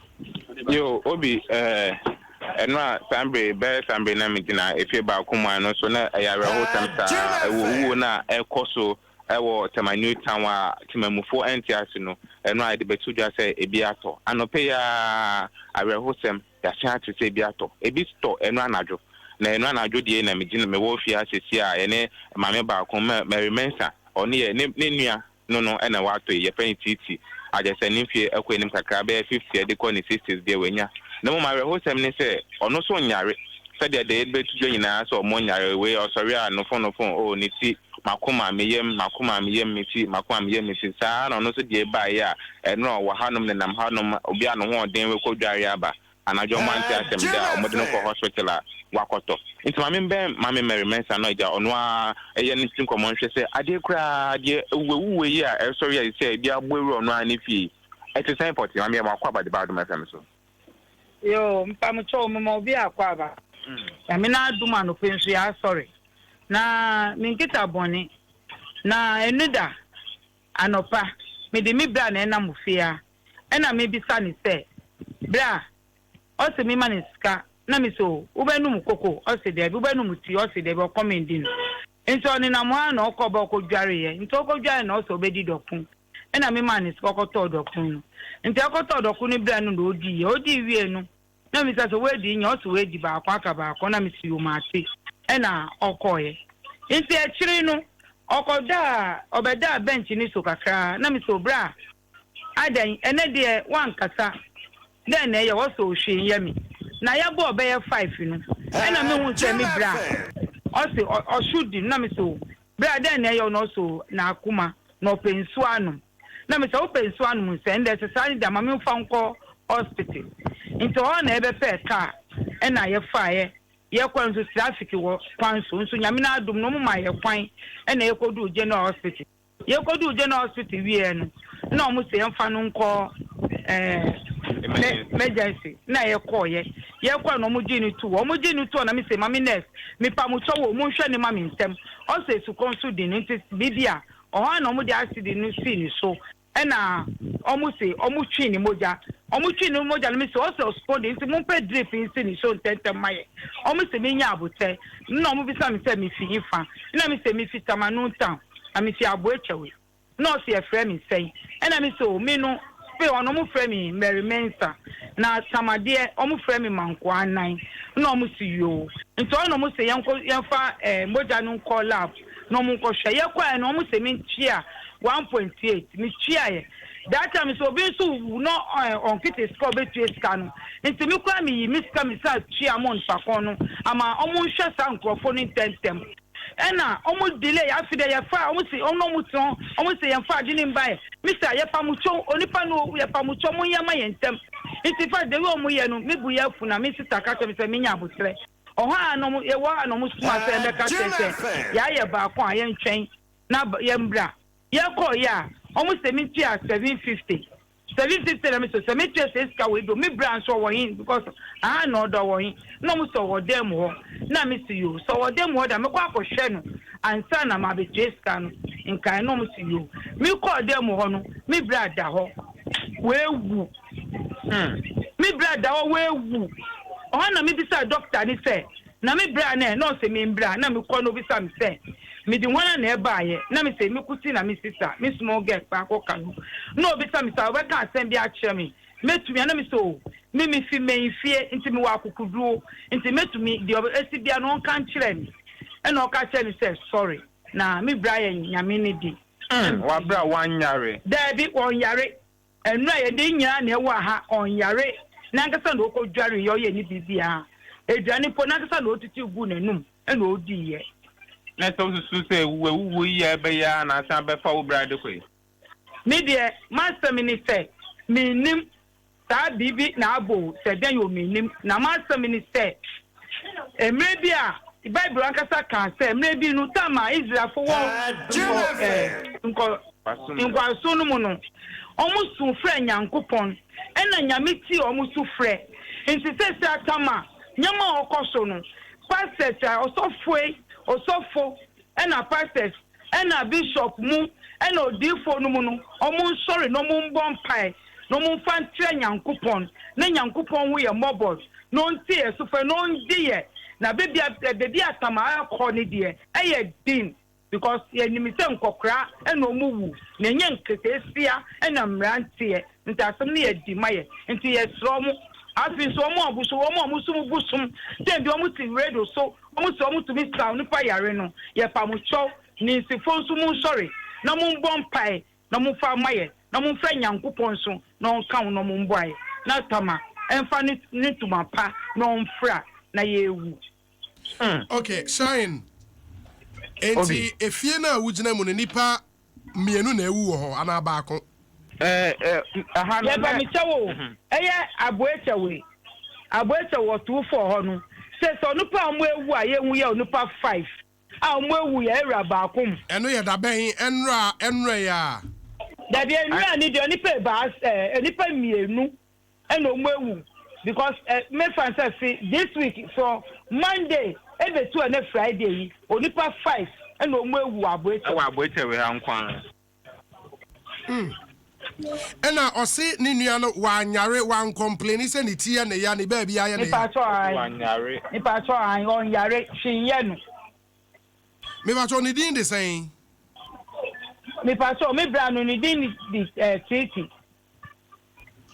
Yo, Obi enwa sambre be sambre na mitina efe ba kuma no so na ya reho tamsa wo na ekoso ewo Tema Newtown wa timamufo entiase no enwa de betu dwa say ebi ato anope ya areho sem ya sha to say ebi ato ebi store enwa anajo na enu anajo die na megina me wo fia sesi a ene mame ba ko Mary Mensa oni ye ne nua no ena wato ye pen titi ajese ni fie ekwe nim kakra be 50 de ko ni 60s de wenya na mo mare hosem ni se ono so nyare se de be tujo nyina so mo nyare we osori a no phone o ni ti makoma meyem miti sa na ono so de ba ya eno wa hanom ne nam hanom obi ano ho den we ko dware aba anajo manti asem da omodino ko hospital wakoto nti mame Mary Mensa no ja ono a eye ni tin komo nhwe se ade kura ade wewu yi a sorry I say bia boeru ono ani fi ete sign port mame ma kwa ba de ba do mafam so yo mpam cho mo obi akwa ba ya me na aduma no pensu ya sorry na minkita boni na enuda anopa me de mi bra na na mufia ena me bisa ni se bra o se mi maniska na mi so ubenum koko o se de ubenum ti o se de be commending nso ni na mo na okoba okodware ye nto okodware na o so obedi dokun ena mi maniska okoto dokun nti okoto dokun ni bra nu do odi wie nu na mi so we di nya o so we di ba akwa ka ba akwa na mi si o ma ti ɛna ɔkɔɛ nti akyiri no ɔbɛda bench ni so kakra na me so bra adan ene de wankasa den na ye wo so hwe yemi na ya bo ɔbɛyɛ 5 no ɛna me hu sɛ me bra ɔse ɔshudi na me so bra den na ye no so na akuma na opensu anum na me so opensu anum sɛ ndɛ sɛ sa da ma me fa nkɔ hospital nti ɔ na ebe pɛ car ɛna ye faaye ye kwan so traffic wo kwan so nyame na adum no ma ye kwan ɛna ye kodu general hospital wie no na omu se yemfa no nkɔ emergency na ye kɔ no omu gi ni tu na me se mami nurse me pa mu cho wo mu hwɛ ne mami ntem o se su konsu di no nti bibia ɔha na omu de acid no si ni so ɛna omu se omu twi ni moja no me se o se ospond nti mu pe drip nsi ni so tentem maye omu se me nya abotɛ na omu bisa me se me fi ifa na me se me fi tamanu town na me fi aboechewe na o se efrɛ me sɛn ɛna me se o me no pe ono mu frɛ me Mary Mensa na samade omu frɛ me manko anan na omu si yo nti ono mu se yemfa moja no call lab na omu ko hwɛ ye kwa na omu se me ntia 1.8 me tia ye that time so be so no on kite score be tia scan no nti me kwa me miska me sa tia mon pakon no ama omu hwɛ sa nkrofo no tentem ena omu delay afide ye fa omu si ono mu ton omu se ye fa dini mbae Mr. ye pamucho onipa no ye pamucho mu ye ma ye ntem nti fa de we omu ye no me bu ye fu na me sita ka me se me nya abotre oha no ye wa no mu suma se be ka se ya ye ba ko a ye ntwen na ye mbra ye ko ya omu se me tia 750 na me so se me tia se ska we do me brand so wo hin because no do wo hin no mu so wo dem ho na me si yo so wo dem ho da me kwa akɔhwɛ no ansa na ma be ska no nkan no mu si yo me ko dem ho no me brand da ho wewu me brand da ho wewu o na me bisa doctor ni se na me brand na se me brand na me ko no bisa me se me di wana na eba ye na me se me kuti na me sister me small girl pa ko kanu no bisa me sa we ka asem bi a kire me metumi na me so me fi me fie nti me wa kukuduo nti metumi di esi bia no kan kire me e na o ka kire me say sorry na me Brian nyame ne di wa bra wan yare da bi on yare enu aye de nya na e wa ha on yare na nkasa na okodware yo ye ni bibia eduane po na nkasa na otiti gu nanum e na odi ye na so su say wu ye be ya na san be fa wo bra de koi me de master minister me nim ta bibi na abo se den yo me nim na master minister emre bi a Bible ankasa kan say emre bi no tama Israel fo wo nko sunu mu no omu su frɛ nyankopɔn ɛna nyame ti omu su frɛ nti sɛ atama nyama ɔkɔso no pastors osofo ɛna pastors ɛna bishop mu ɛna odifo no mu no omu sorry no mu mbɔmpae no mu fantre nyankopɔn na nyankopɔn wo yɛ mobile no nti esofo no ndiye na bebi atama akɔ ne de ɛyɛ din because ye nimise nkokra ena omuwu na nye nketesia ena mrantie nti asem ne ye di maye nti ye sro mu afi so mu abuso wo mu sum busum dem bi omu ti radio so omu to mi sound nipa yare no ye pamucho ni sifo nso mu sorry na mu mbompai na mu fa maye na mu fra nyankopon so na on kan no mu mboaye na tama emfa ni tuma pa na on fra na ye ewu okay shine enti efie na wugina mu ne nipa mienu na ewu ho ana baako aha no ba mi chewo eye aboechewe to for ho no se so nipa mo ewu a ye hu ye nipa 5 a mo ewu ye era baako eno ye da ben enra ya da bi enra ni de nipa ba nipa mienu eno mo ewu because me fancy say this week so Monday ebe to na Friday onipa 5 and o mu ewu aboechewe ha nkwan ena osi ni nua no wanyare wan complain say ni tie na ya ni ba bia ya na ni pa cho an on yare hweye no me ba cho ni din de sen me pa cho me bra no ni din di titi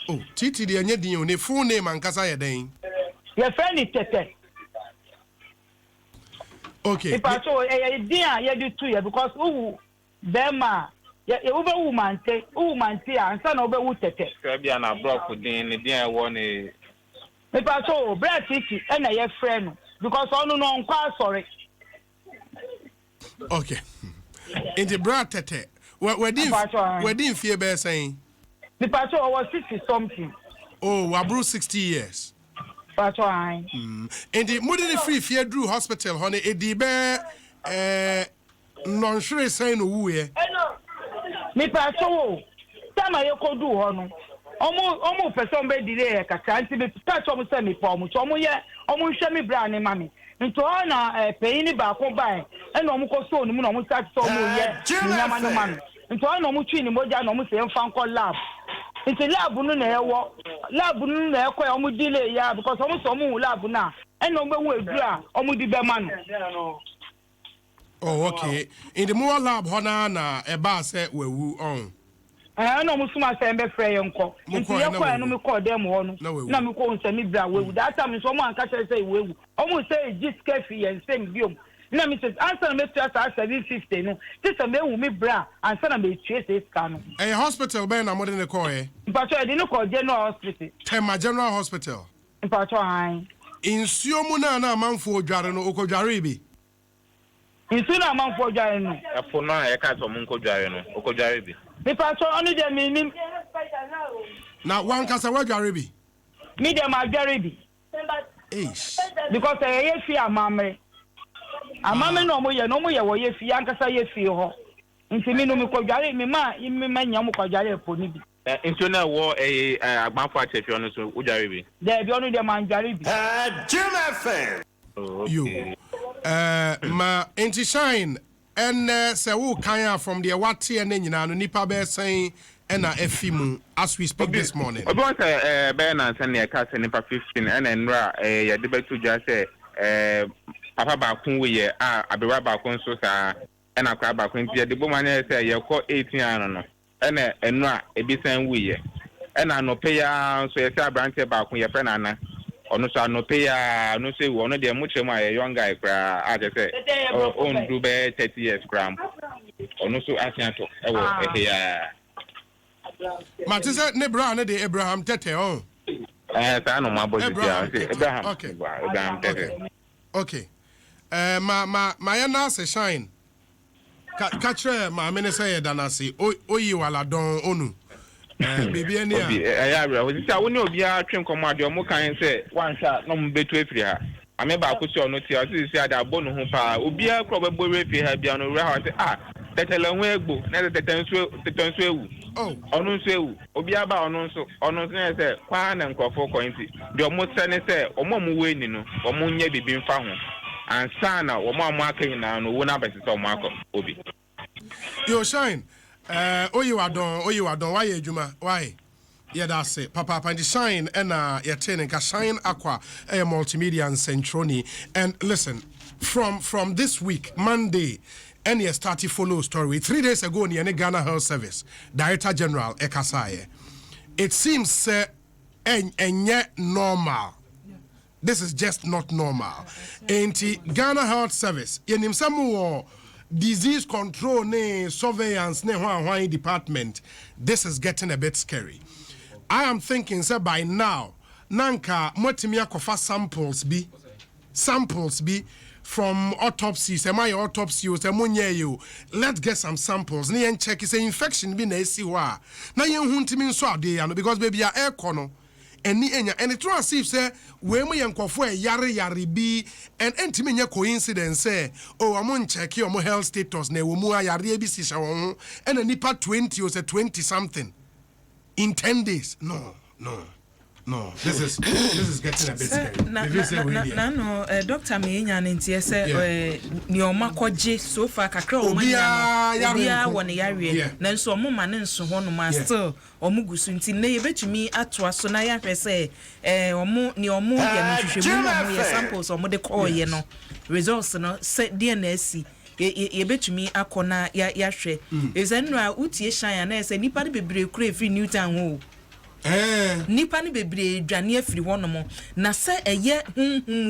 oh titi de anya din o ne full name ankasa ye den ye friend tete Okay. If I saw a dear, you do 2 years because Bema, over woman, and son over Wootete. Caribbean are brought for the dear one. If I saw Brad City and a friend because I don't know, I'm sorry. Okay. In the Brad Tete, where didn't fear bear saying? The patrol was 60 something. Oh, Wabru 60 years. Patrol. In the Modern Free Fear Drew Hospital, honey, a debear non sure saying who ye. Me patrol. Tama yoko do hono. Almost person be delay kakanti me touch almost send me for much. Almost show me brand mammy. Into honor paying it back by and almost so no almost start so more man. Into honor much in Moja almost a fan called lab. It's a lab no lab no almost delay ya because almost some lab now. And no way dra almost the man. Oh, okay. In the more lab honor a bar set where we on. I know Musuma say be frey unko. Nti ye kwa no me call them one. Na me ko nse me bra we. That time someone catch say we. Almost say just cafe and same biom. Na me say answer me to 750 no. This me wu me bra answer na me tue say scan no. A hospital be na mo de call eh. Mpacho e no call general hospital. Tema General Hospital. Mpacho han. Insuo mu na amanfo odware no okodware bi. Insuo na amanfo odware no. Afo na e ka so mu nkodware no okodware bi. Me patrol only the me. Now one kasa wadware bi. Me dem adware bi. Eish. Because ye fi amame. Amame no mo ye wo ye fi ankasa ye fi ho. Nti me no me kodware me ma nya mo kodware po ni bi. Into na wo agbanfo achefio no so wodware bi. There bi onu dem adware bi. Jim FM. You. Ma enti shine. And say who can from the Wati and Nina Nipa Bear saying and Efimu as we speak this morning. I want to Ben and send a cast Nipa 15 and then a debate to just say Papa Bakun Abira Bakun Sosa and a crab Bakun. The woman say you call 18 and a bit saying we and I no pay so you say branch Bakun your friend Anna. Ono so no pay no say we ono dey much more a young guy kra I just say on do be 30 years kram ono so asianto e wo ehia ma te say ne bra ne de Abraham tete on sa no ma bozi Abraham okay Abraham tete okay ma ya na se shine ka kire ma me ne say danasi oyi wala don onu baby any ya we say woni obi a twem komade o mo kan say wan sha no mo betu afiri ha ame ba ko si ono ti o si ada bonu ho pa obi a kro bebo refi ha bia no re ha say tetele ho egbo na tetenso ewu ono nso ewu obi aba ono nso say kwa na nkofo kointi de o mo se ne say o mo we ni no o mo nya bibi mfa ho ansa na o mo akan na no wo na bese so mo akọ obi yo shine oyiwadon why ejuma why yeah that's it papa and shine and yetene ka shine aqua multimedia and centroni and listen from this week Monday and you start to follow story 3 days ago in Ghana Health Service Director General Ekasaye it seems enye normal. This is just not normal. Enti Ghana Health Service yenim samu disease control ne surveillance ne hwan department. This is getting a bit scary. I am thinking say by now nanka motimi akofa samples be from autopsies. Am I autopsy or you? Let's get some samples. Ni en check is infection be na esi wa. Na yen huntimi nso ade ya no because baby ya air kono. And it was if say when we nkofo yare bi and entimi nya coincidence say I'm on check your health status na wo mu yare bi si sha won and nipa 20 or say 20 something in 10 days. No, this is getting a bit scary. No, Dr. Menya ntie say ni omakoje so far kakra obia won yare na nso omuma ne nso ho no ma still omugusu nti na yebetumi atoa so na ya hwe say omu ye no hwehwemu no ye samples omu de call ye no results no say DNA si yebetumi akona ya hwe ezenra utie shan ya na say nipa de bebre kura free Newtown ho nipa ne bebre dwane afiri honom na se eye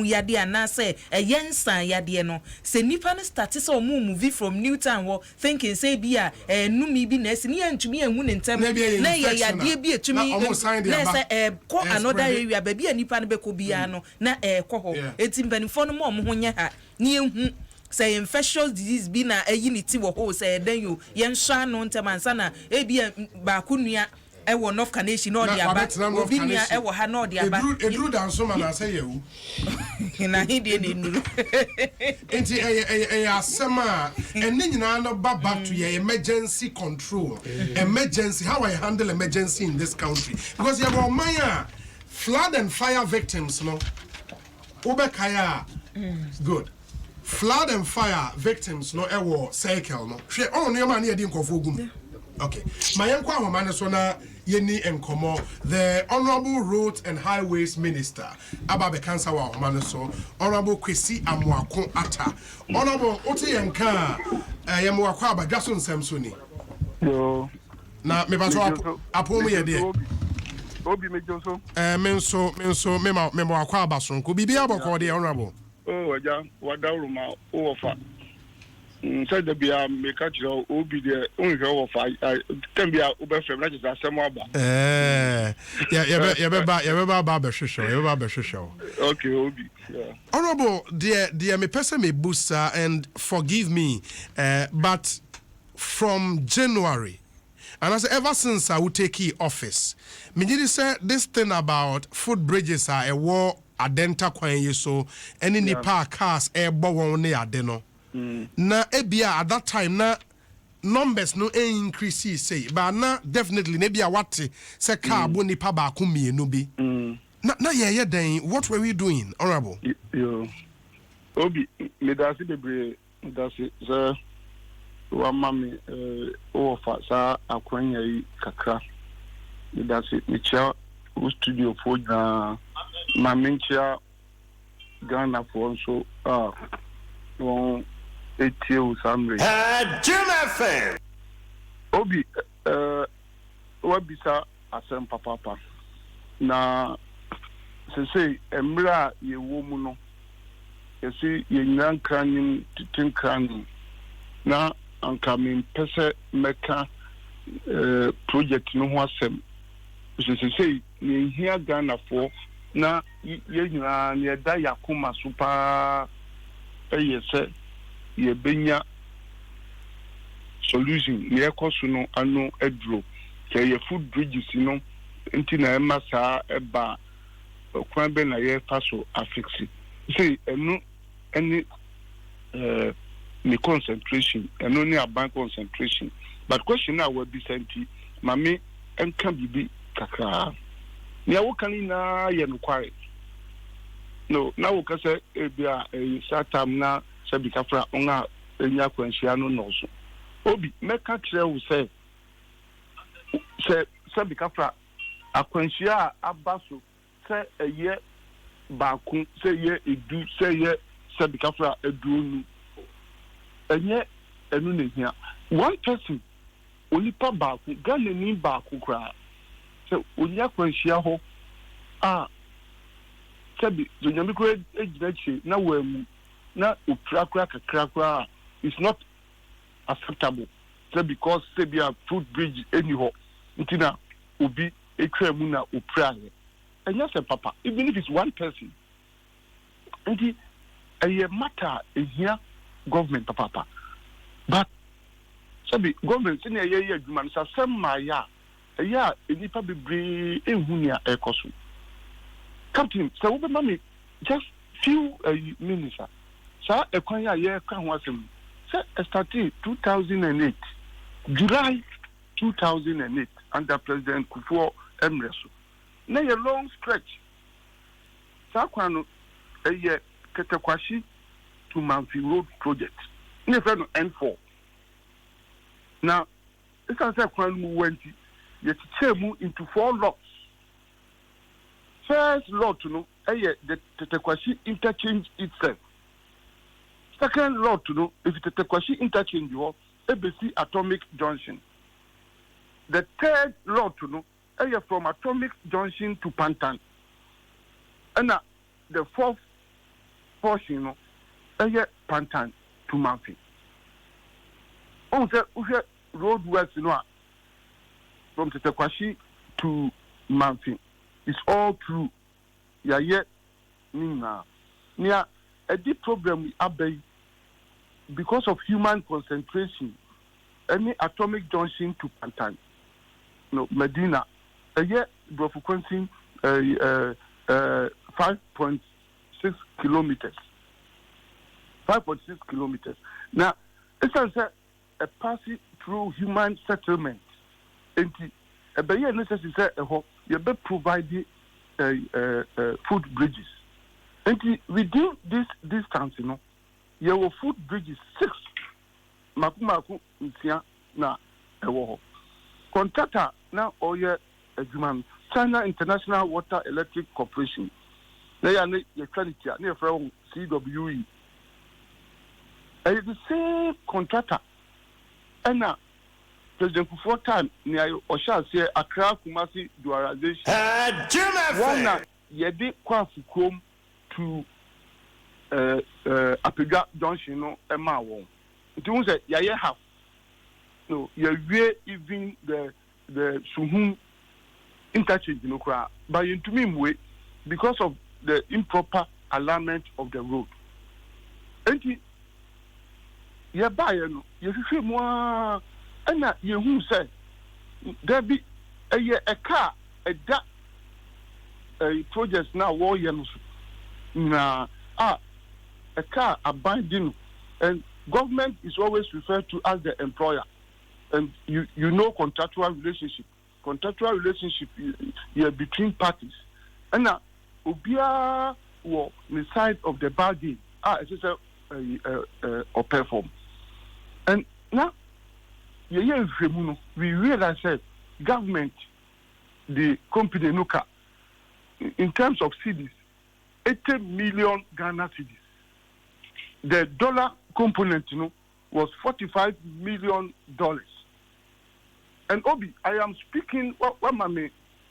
yade ana se eye nsan yade no se nipa ne start se o move from Newtown wo thinking say bia numi bi na esi ne antumi anhu ne ntem na ye yade bi etumi na se ko another area ba bia nipa ne be ko bia no na ko ho etimpanifo no mo ho nye ha ne ehu say infectious disease bi na eyi ni ti wo ho say den yo yen sha no ntemansa na e bia ba kunua e wo North Canation no dia ba obi nua e wo ha no dia ba edru dan so ma na say yewu na hide ne nuru enti asema enne nyina no back to your emergency control emergency how I handle emergency in this country because you have maya flood and fire victims no obekaya good flood and fire victims no ewo cycle no hwe on no ma na yedi nkofo gum okay mayenko ahoma ne so na yeni enkomo the Honorable Roads and Highways Minister ababe kansa wa ahoma ne so Honorable Kwesi Amoako Ata Honorable oti yenka yemoako abadwaso nsem so ni yo na me ba so apomu ye de obi mejo so menso memoako abasonko bibia aboko de Honorable oh aja wadawruma o ofa said the bia make a job obi de unhwe ofa can be oba frame na just asem aba you be ba hwehwe okay obi Honorable dear me person me booster and forgive me but from January and as ever since I would take office me did say this thing about foot bridges are a war adenta kwan yi so any nipa cars ebo won ne ade no na ebia at that time na numbers no increase say but na definitely na bia wate say car bo nipa ba ko mienu bi na ye den what were we doing Honorable yo obi me da si bebre da si za wa mami o fa sa akwanya yi kakra me da si me cha studio for na Mamenchia Ghana for so one 8 years Samri. Jim FM. Obi wabisa asem papa. Na se emra ye wo mu no. Yesi ye nyan kranim titin kranim. Na anka me pese meka project no ho asem. Se ye hia Ghana for na ye nyina ne da yakoma super eyese ye benya solution ye ekoso no ano adro ke ye food bridges no enti na ema saa eba kwan be na ye faso afixi say enu any me concentration enu ni aban concentration but question na we be senti mame enka bibi kakra ya wokani na ye no kware no na wokase ebia satam na sabikafra onga enya kwanhia no noso obi meka kire wo se sabikafra akwanhia abaso se eye baako se ye edu se ye sabikafra eduonu enye enu ne hia one person onipa baako Ghana ni baako kra so onya kwanhia ho sabi zonyami ko ejinachi na wamu na uprakra kakra is not acceptable so because sabi a food bridge anyhow ntina obi ekremu na uprane and yes papa even if it's one person nti a matter here government papa but sabi government in ye adwuma so sem ma ya yeah, nipa bebre ehunia ekoso. Captain, so we mami just few minutes. Sa ekwan ya ye ka ho asem. Say started 2008, July 2008 under President Kufuor Emreso. Na a long stretch. Sa kwan no eye Ketekwashi to Manfi Road project. Ne fe no N4. Now, it's an say kwan mu wenti yet mu into 4 lots. First lot, you know, the Tetekwashi interchange itself. Second lot, you know, if the Tetekwashi interchange you ABC Atomic Junction. The third lot, you know, from Atomic Junction to Pantan. And the fourth portion, Pantan to Manfi. On the road west, from Tetekwashi to Manfi. It's all true. Near a deep problem with Abbey because of human concentration. Any Atomic Junction to Pantan, Medina, a year frequency 5.6 kilometers. 5.6 kilometers. Now, it's a passing through human settlement. And a barrier necessary you be providing food bridges. And within this distance, you have food bridges 6. Makumaku nsia na ewo contractor na oye adwuma China International Water Electric Corporation na ya ne quality na from CWE the same contractor and President Kufuor time ni ayo osha se Accra Kumasi dualization one yede kwafukom to Apega Junction no ema won. It was a yaya half. No, you even the Suhum interchange, but into me because of the improper alignment of the road. And you buy you feel more, and you who said there be a car a project now war na a car abandoned and government is always referred to as the employer, and you know contractual relationship between parties. And now, Obia was the side of the bargain. It's a perform. And now, we realize that government, the company Nuka, in terms of cities, 80 million Ghana cedis. The dollar component, was $45 million. And Obi, I am speaking.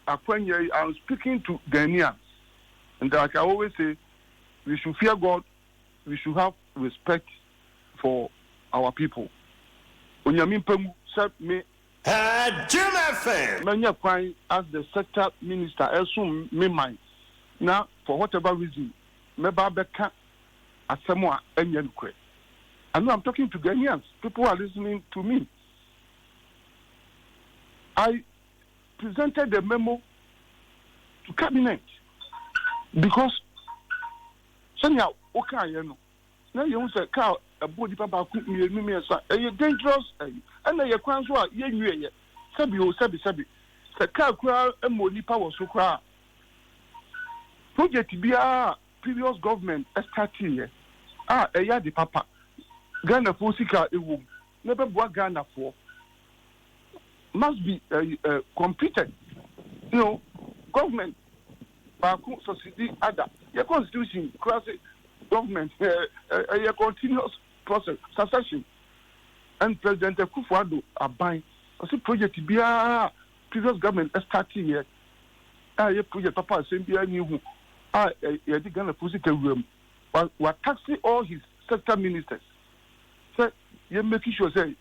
I'm speaking to Ghanaians, and like I always say, we should fear God. We should have respect for our people. Onyamimpemu said me. Jim FM. As the sector minister, assume me mind. Now, for whatever reason, me babeka asemwa enyenkwe. I know I'm talking to Ghanaians. People are listening to me. I presented the memo to cabinet because somehow okay now you say car a body papa could me dangerous and you can so ye sabi the car crowd and money power so crowd project be previous government started here the papa Ghana for sika ewu never boa Ghana for must be competent. Government Baku society other your constitution class government a continuous process succession and President Kufuor abide because project be previous government starting here your project papa same be new the Ghana for sika room what taxing all his sector ministers. So you're making sure say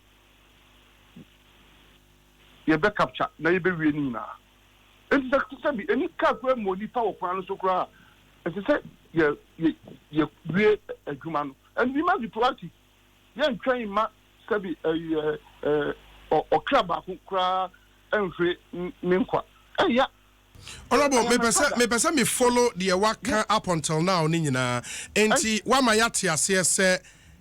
you be capture na you be winning na. And say any car where money power plan so cry. And say you create a human and we must be proactive. You train ma say or club who cry and free menkwa. Yeah. Honorable, me person me follow the waka up until now ni nyina. Enti wa ma yate ase say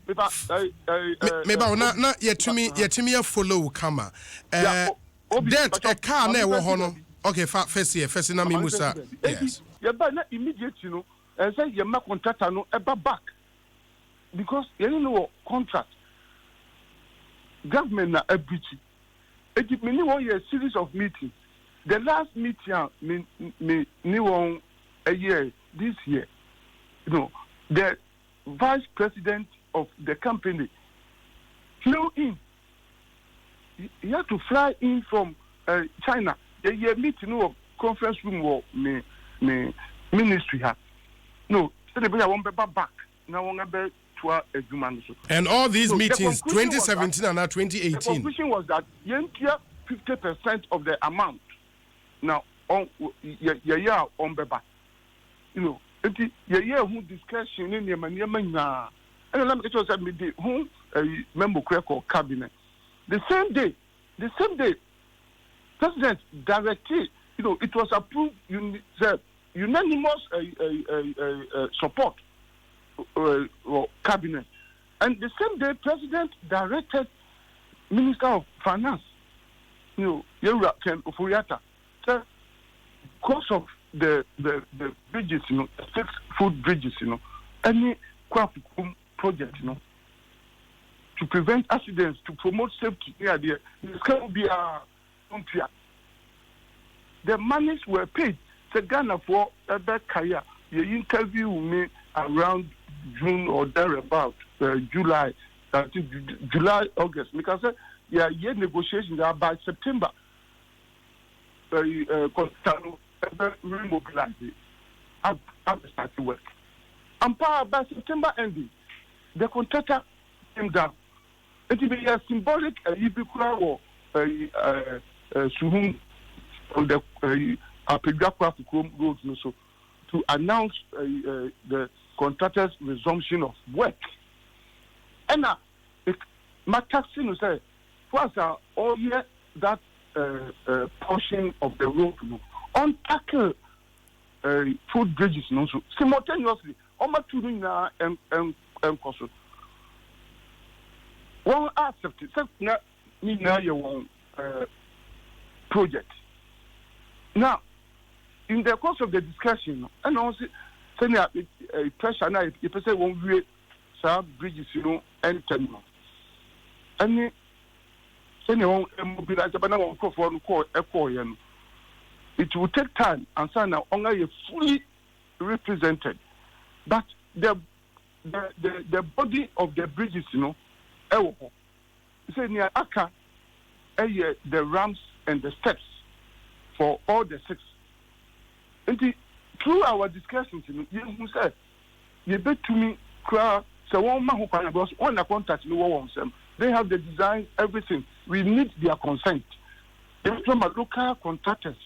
meba na yetumi follow kama then a car na wo ho no okay first na me musa yes you ba na immediate and say you ma contractor no eba back because you know contract government na breach it me one year series of meetings. The last meeting me one a year this year the vice president of the company flew in. He had to fly in from China ye meeting no conference room wo me ministry ha no say the boy won be back na won be to adwuma no so. And all these meetings 2017 and now 2018. The conclusion was that yentia 50% of the amount now on yeah on beba, you know, who discussion in the mania and let me tell you me who member call cabinet the same day president directed, you know, it was approved unanimous support cabinet, and the same day president directed Minister of Finance, you know, Yewura Ken Oforiatta, because of the bridges, you know, 6 food bridges, you know, any crop project, you know, to prevent accidents, to promote safety. Yeah, this can be a the monies were paid. The Ghana for that career. You interview me around June or thereabout, July, August. Because yeah, negotiations are by September. Remobilized. I've started work. And by September ending, the contractor came down. It will be a symbolic ubiquitous or Suhum on the Apegakwa roads also to announce the contractor's resumption of work. And my taxi will say, first, all year that portion of the road on tackle food bridges also simultaneously. Almost two and cost. One accept now your one project. Now, in the course of the discussion, and also send a pressure now if you say one way some bridges, you know, and terminal. And send your own mobilize but now call echo. It will take time and so now only fully represented. But the body of the bridges, you know, say near Aka, the ramps and the steps for all the 6. And through our discussions, you know, you said, you bet to me, so one man who can go on a contact, they have the design, everything. We need their consent. They're from a local contractors.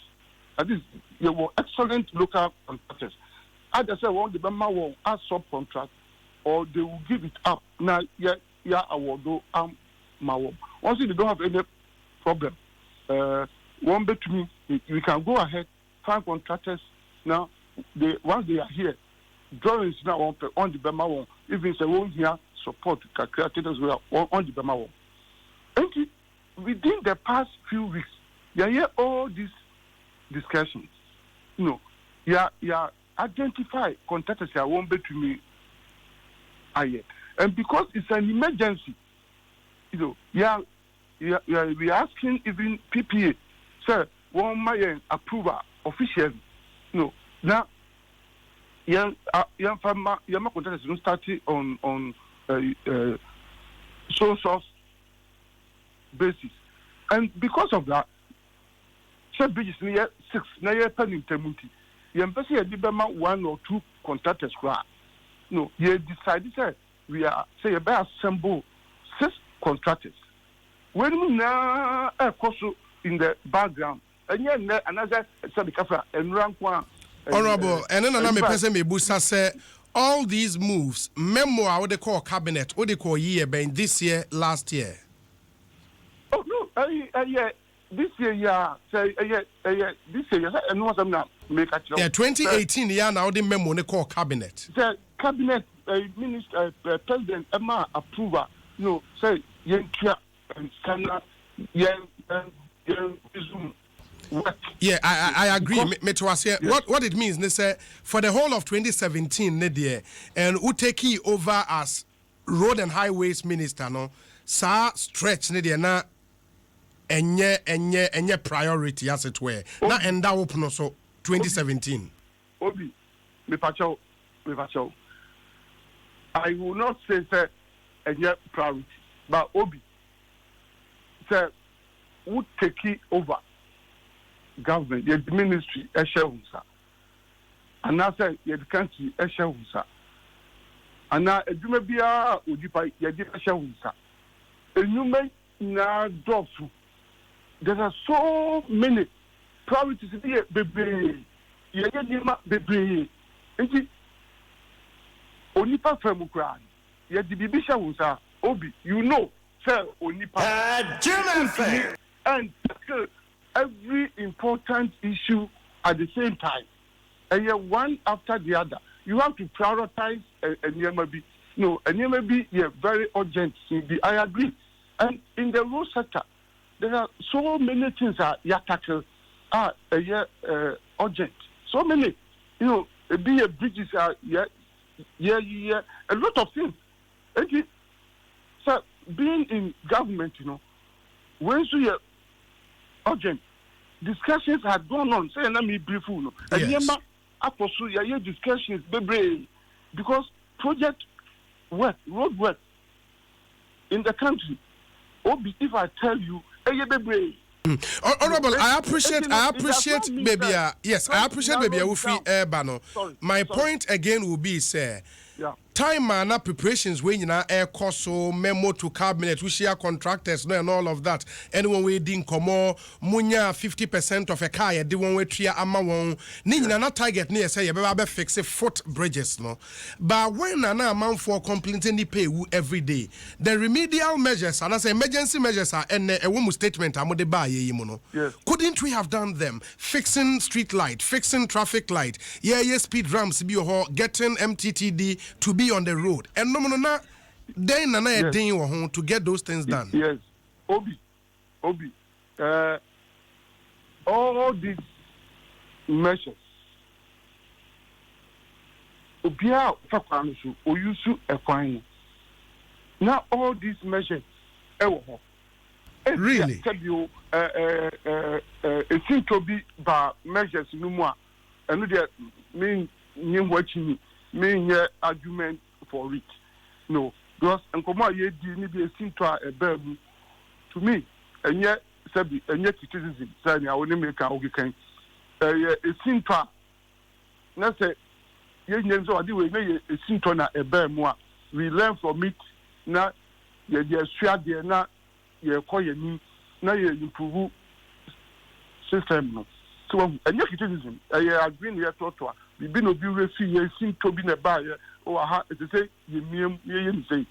That is, you were excellent local contractors. Either say, well, the Bama will ask subcontract or they will give it up. Now, yeah, I will do once they don't have any problem, one bet to me, we can go ahead, find contractors. Now, once they are here, drawings now on the Bama one, even say, one here support creators on the Bama one. And within the past few weeks, you hear all these discussions. You know, identify contractors here won't bet to me. And because it's an emergency, you know, we are asking even PPA, sir, one million approval officially. You know, now, young contractors don't start on sole source basis, and because of that, some bridges near 6 now you're pending Temuti. You embassy a Dibama 1 or 2 contractors. No, you decided that we are say about assemble 6 contractors. When we now also in the background, and yet another Sabikafa and rank one. Honorable, and then another person may Busa say all these moves, memoir what they call cabinet, what they call year, been this year, last year. Oh no, yeah. This year, yeah, say, this year, and what's I'm not make a job. Yeah, 2018, yeah, now the memo they call cabinet. The cabinet minister, president, Emma approval, you know, say, yeah, and Sana, yeah, yeah, I agree. Yes. What it means, they say, for the whole of 2017, Nadia, and Uteki over as road and highways minister, no, sa stretch, Nadia, na. Enye priority as it were. Now end up open so 2017. Obi, me pacho. I will not say that enye priority, but Obi, say would take it over. government, the ministry, Eshewunsa. And I say, the country, Eshewunsa. And now, a Jumabia would you buy Eshewunsa. And you may now drop through. There are so many priorities here, baby. Baby. And Onipa Femukran, yet the Bibisha was Obi, you know, sir, Onipa. German and every important issue at the same time. And yet one after the other. You have to prioritize and maybe very urgent. I agree. And in the road sector, there are so many things that you tackle urgent. So many, be a bridges are a lot of things. And so being in government, when you urgent discussions had gone on. Say, let me brief you. And discussions, because project work, road work in the country. If I tell you, Honorable, I appreciate maybe yes, I appreciate maybe Ufi Bano. My point again will be, sir. Time and preparations when you know air cost so memo to cabinet, we share contractors no and all of that. Anyone we didn't come munya 50% of a car, the one way tria amount nina not target near say you fix a foot bridges no. But when an amount for completing the pay every day, the remedial measures and as emergency measures are and a woman statement amode buy yes. Couldn't we have done them? Fixing street light, fixing traffic light, speed ramps be getting MTTD to be on the road and no then another thing to get those things done. Yes, Obi, all these measures, Obia Fakwanusu, Oyusu Equine. Now all these measures, really, it seems to be by measures no more, and they mean watching. Main argument for it. No, because and come on, you be a seem to me, and yet, criticism, saying I will make a okay. It seemed to not say, you so I do a seem to a bear more. We learn from it now, you're sure they're not, you're calling now you improve system. So, and your criticism, I agree with your thought. We been no be refused. Seem to be a buyer or to say you say,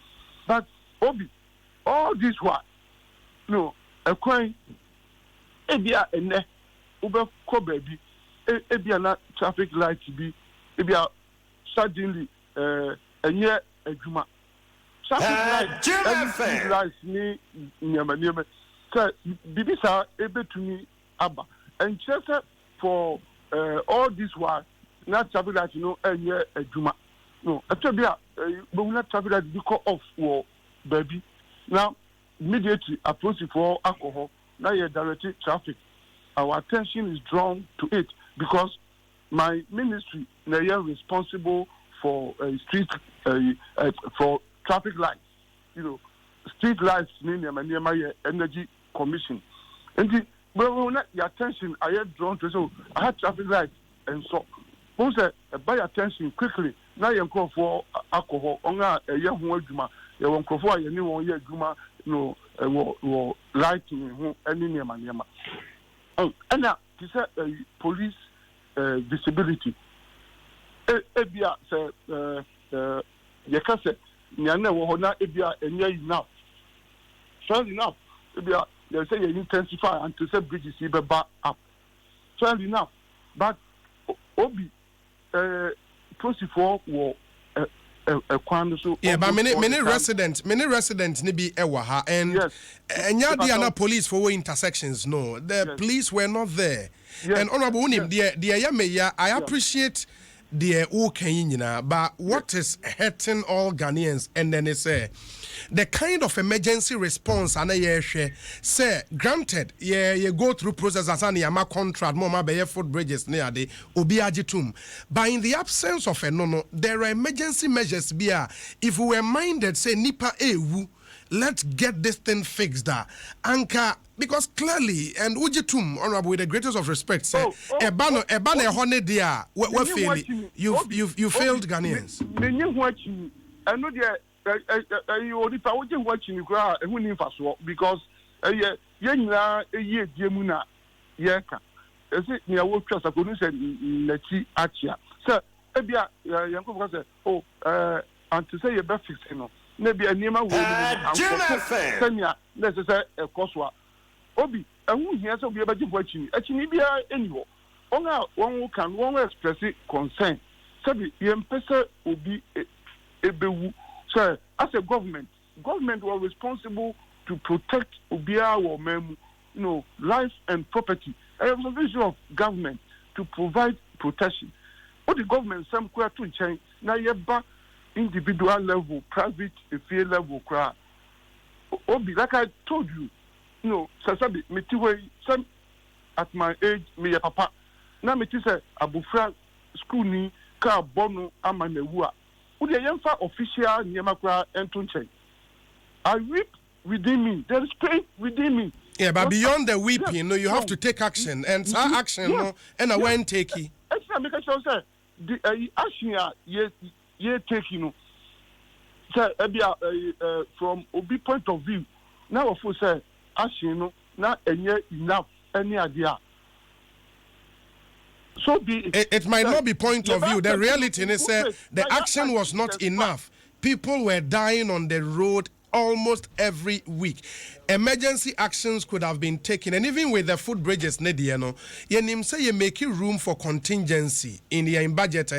but Obi, all this what no a coin, ebia ene uber ko baby, ebia na traffic light be ebia suddenly enye adwuma traffic light ni nyama so bibisa ebetumi aba and just for all this what not traffic light, a juma. No, actually, but we not traffic light because of war, baby. Now, immediately approach for alcohol. Now you're directing traffic. Our attention is drawn to it because my ministry now you're responsible for street for traffic lights. Street lights near my energy commission. And when your attention, I had drawn to so I had traffic lights and so. Who said, buy attention quickly. Now you call for alcohol. On a young juma, you won't call for any 1 year juma, lighting, any name and yama. And now, this is police visibility. Ebia said, Yakase, Yana Wahona, Ebia, and yea enough. Fair enough. Ebia, they say you intensify and to say bridges even back up. Fair enough. But Obi. Prosifo wo kwan so but many residents ni be ewa and nya police for intersections no the police were not there and honorable unim the I appreciate the okay but what is hurting all Ghanaians and then it's the kind of emergency response and say granted you go through process as an yama contract more be foot bridges near the obiajitum but in the absence of there are emergency measures if we were minded say nipa ewu let's get this thing fixed anka because clearly, and Ujitum, Honorable, with the greatest of respect, say, Ebano, honey, dear, what failed? You failed Ghanaians. I know you only watching you cry, and we need because Yemuna, Yaka. Is it near what trust? I couldn't say Neti Achia. Sir, Ebia, Yanko said, oh, and to say your best fixing, maybe a Nima will Kenya, necessary a Koswa. Obi, and who hears of your budget watching, actually, be anywhere. Only one who can one express concern. Sabi, Yempesa will be a bewu. Sir, as a government were responsible to protect Ubia or Mem, life and property. I have a vision of government to provide protection. What the government some queer to change now yeba individual level, private affair level cry. Obi, like I told you, Sasabi, Metiwe, some at my age, me a papa. Now me say Abufra school ni ka bono amanewa. Would the young official Nyamakra and Tunche? I weep within me. There is pain within me. Yeah, but beyond the weeping, you have to take action, and action, and I won't take it. Extra because I said the action ye take Sir, from Obi point of view, now of course say action now enough any idea. So it might not be point of view. The reality is the action was not enough. People were dying on the road almost every week. Emergency actions could have been taken, and even with the footbridges, you say you make room for contingency in your budget.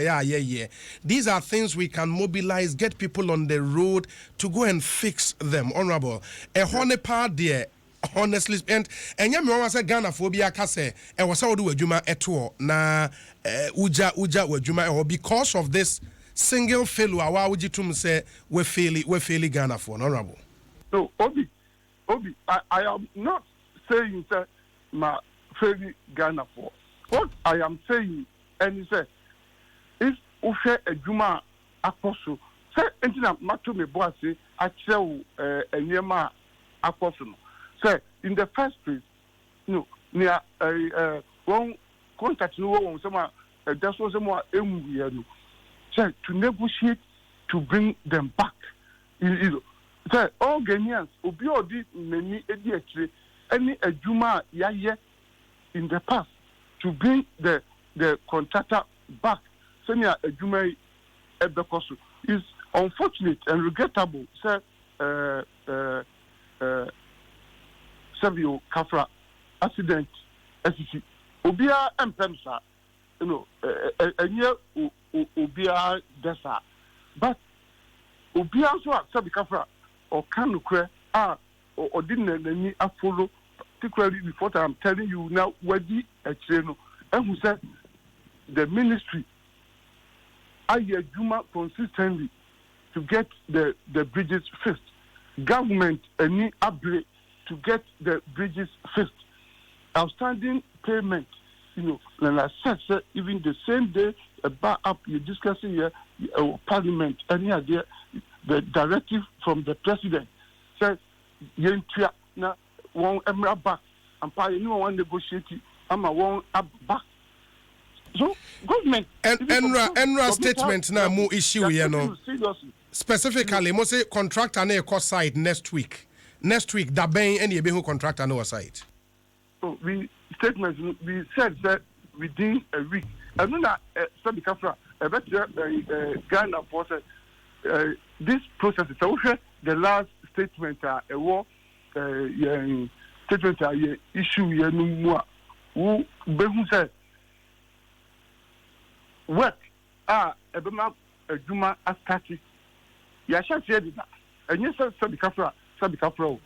These are things we can mobilize, get people on the road to go and fix them. Honorable, a honey part there. Honestly, and yeah, me wan say Ghana phobia ka say e was how do adwuma eto na uja adwuma because of this single failure wa ujitum say we fail Ghana for honorable. No, Obi, I am not saying that my fail Ghana for. What I am saying and say if ufe adwuma akoso say entina mato me boa say akyerɛ enyema akoso. Sir, in the first place, near one contact no one some that's what some sir, to negotiate to bring them back. Sir, all Ghanaians obi many any adwuma yaye in the past to bring the contractor back. Senior adwuma ebekoso is unfortunate and regrettable, sir. Savio Kafra accident SCC. Obia Mpemsa, Obia Desa. But Obia so Sabi Kafra or Kanukre or didn't any follow, particularly before I'm telling you now where the Cheno and who said the ministry Juma consistently to get the bridges fixed. Government any upgrade to get the bridges fixed. Outstanding payment, and I said, even the same day, about up you're discussing here, Parliament, any idea, the directive from the president says, Yentia, now, one emerald back, and probably no one negotiating, I'm a one up back. So, government. Enra statement now, more issue, specifically, most say contract and a cost side next week. Next week, Dabeng and Yebehu contract on our side. So we said that within a week. I know that Sabi Kafra, Ghana force this process is also the last statement. A war statement issue Yenumwa who Behu said work Ebema Juma Astati. Yasha said that, and yes, Sabi Kafra. Honorable,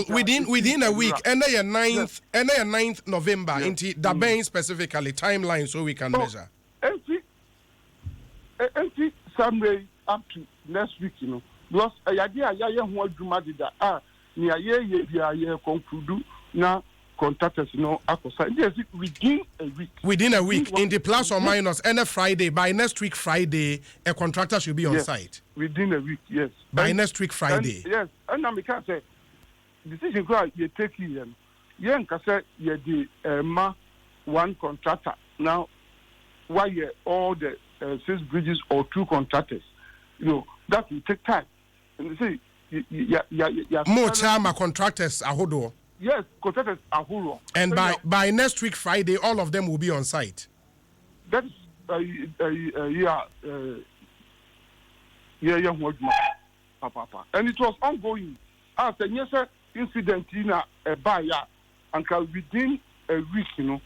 within a week, and then 9th November, into Dabeng specifically, timeline so we can measure. Some up to next week, because a idea, who do Madida, near conclude now. Contractors, yes, within a week, in the plus or minus, and a Friday, by next week Friday, a contractor should be on site. Within a week, yes. By next week Friday. Yes, and I can't say, decision you take in. Yen kase ye the ma one contractor. Now, why ye all the 6 bridges or 2 contractors? That will take time. And you see, more chama contractors ahodo. Yes, contractors ahodo. And so by next week Friday, all of them will be on site. That's papa. And it was ongoing. After yes, incident in a buyer, and within a week,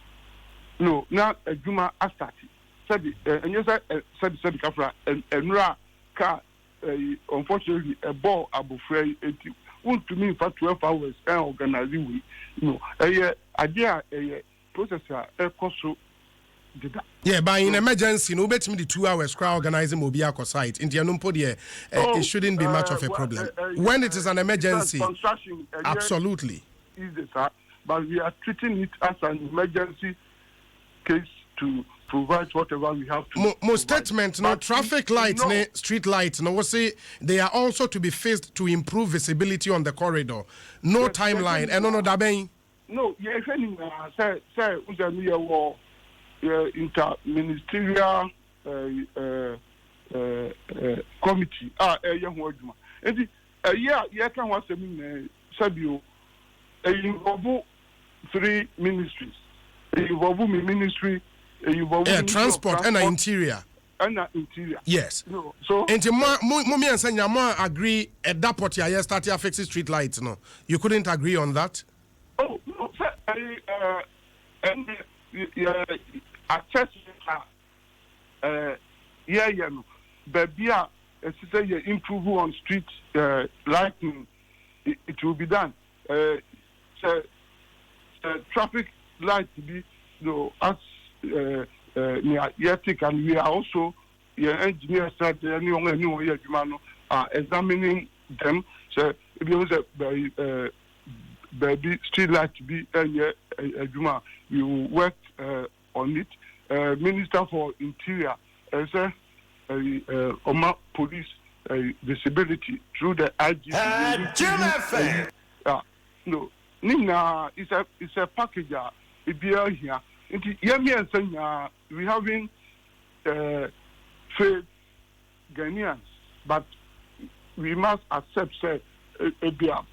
no, now a Juma started. Said and yes, said Kafra and Ra car. Unfortunately, a ball Abu Frey, want to mean for 12 hours and organizing. Idea a processor, a cost. Yeah, but in emergency, no bet me the 2 hours crowd organizing Mobiako site. In the Anumpodi, it shouldn't be much of a problem. When it is an emergency, absolutely. But we are treating it as an emergency case to provide whatever we have to. Most statement, no traffic lights, street lights, no, we say they are also to be fixed to improve visibility on the corridor. No yes, timeline, and no dabein. No, yeah, if any, say, interministerial committee young word and yeah can was Sabio involve 3 ministries involve ministry transport and interior yes so and mommy and Sanya agree at that part yeah started to fix street lights no you couldn't agree on that no sir and access no baby say improve on street lighting it will be done traffic light be as and we are also engineers that examining them so if you say baby street light be we will work on it. Minister for Interior, Oma Police Visibility through the IGP. No, Nina is a package. It be here. We having faith Ghanaians, but we must accept say the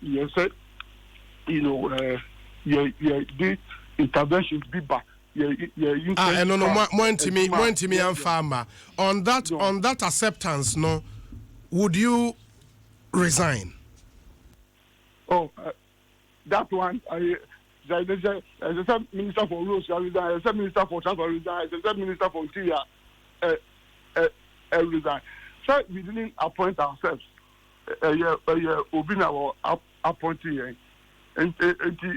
interventions be back. Mwentimi and farmer on that acceptance no would you resign? That one as a minister for roads resign, as a minister for transport resign, as a minister for interior resign. So we didn't appoint ourselves. Obina was appointed and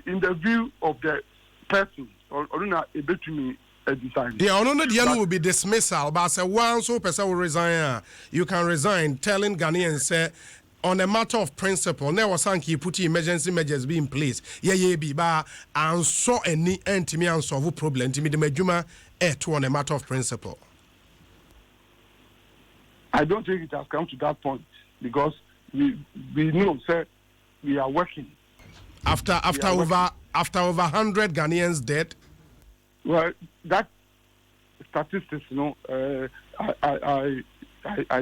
in the view of the person or not a bit to me a design. The only the will be dismissal, but say one so person will resign. You can resign, telling Ghanaians say on a matter of principle. Never sanki put emergency measures be in place. Yeah, be ba and so any entity and solve problem. To me the majuma on a matter of principle. I don't think it has come to that point because we know sir we are working. After over 100 Ghanaians dead. Well, that statistics, I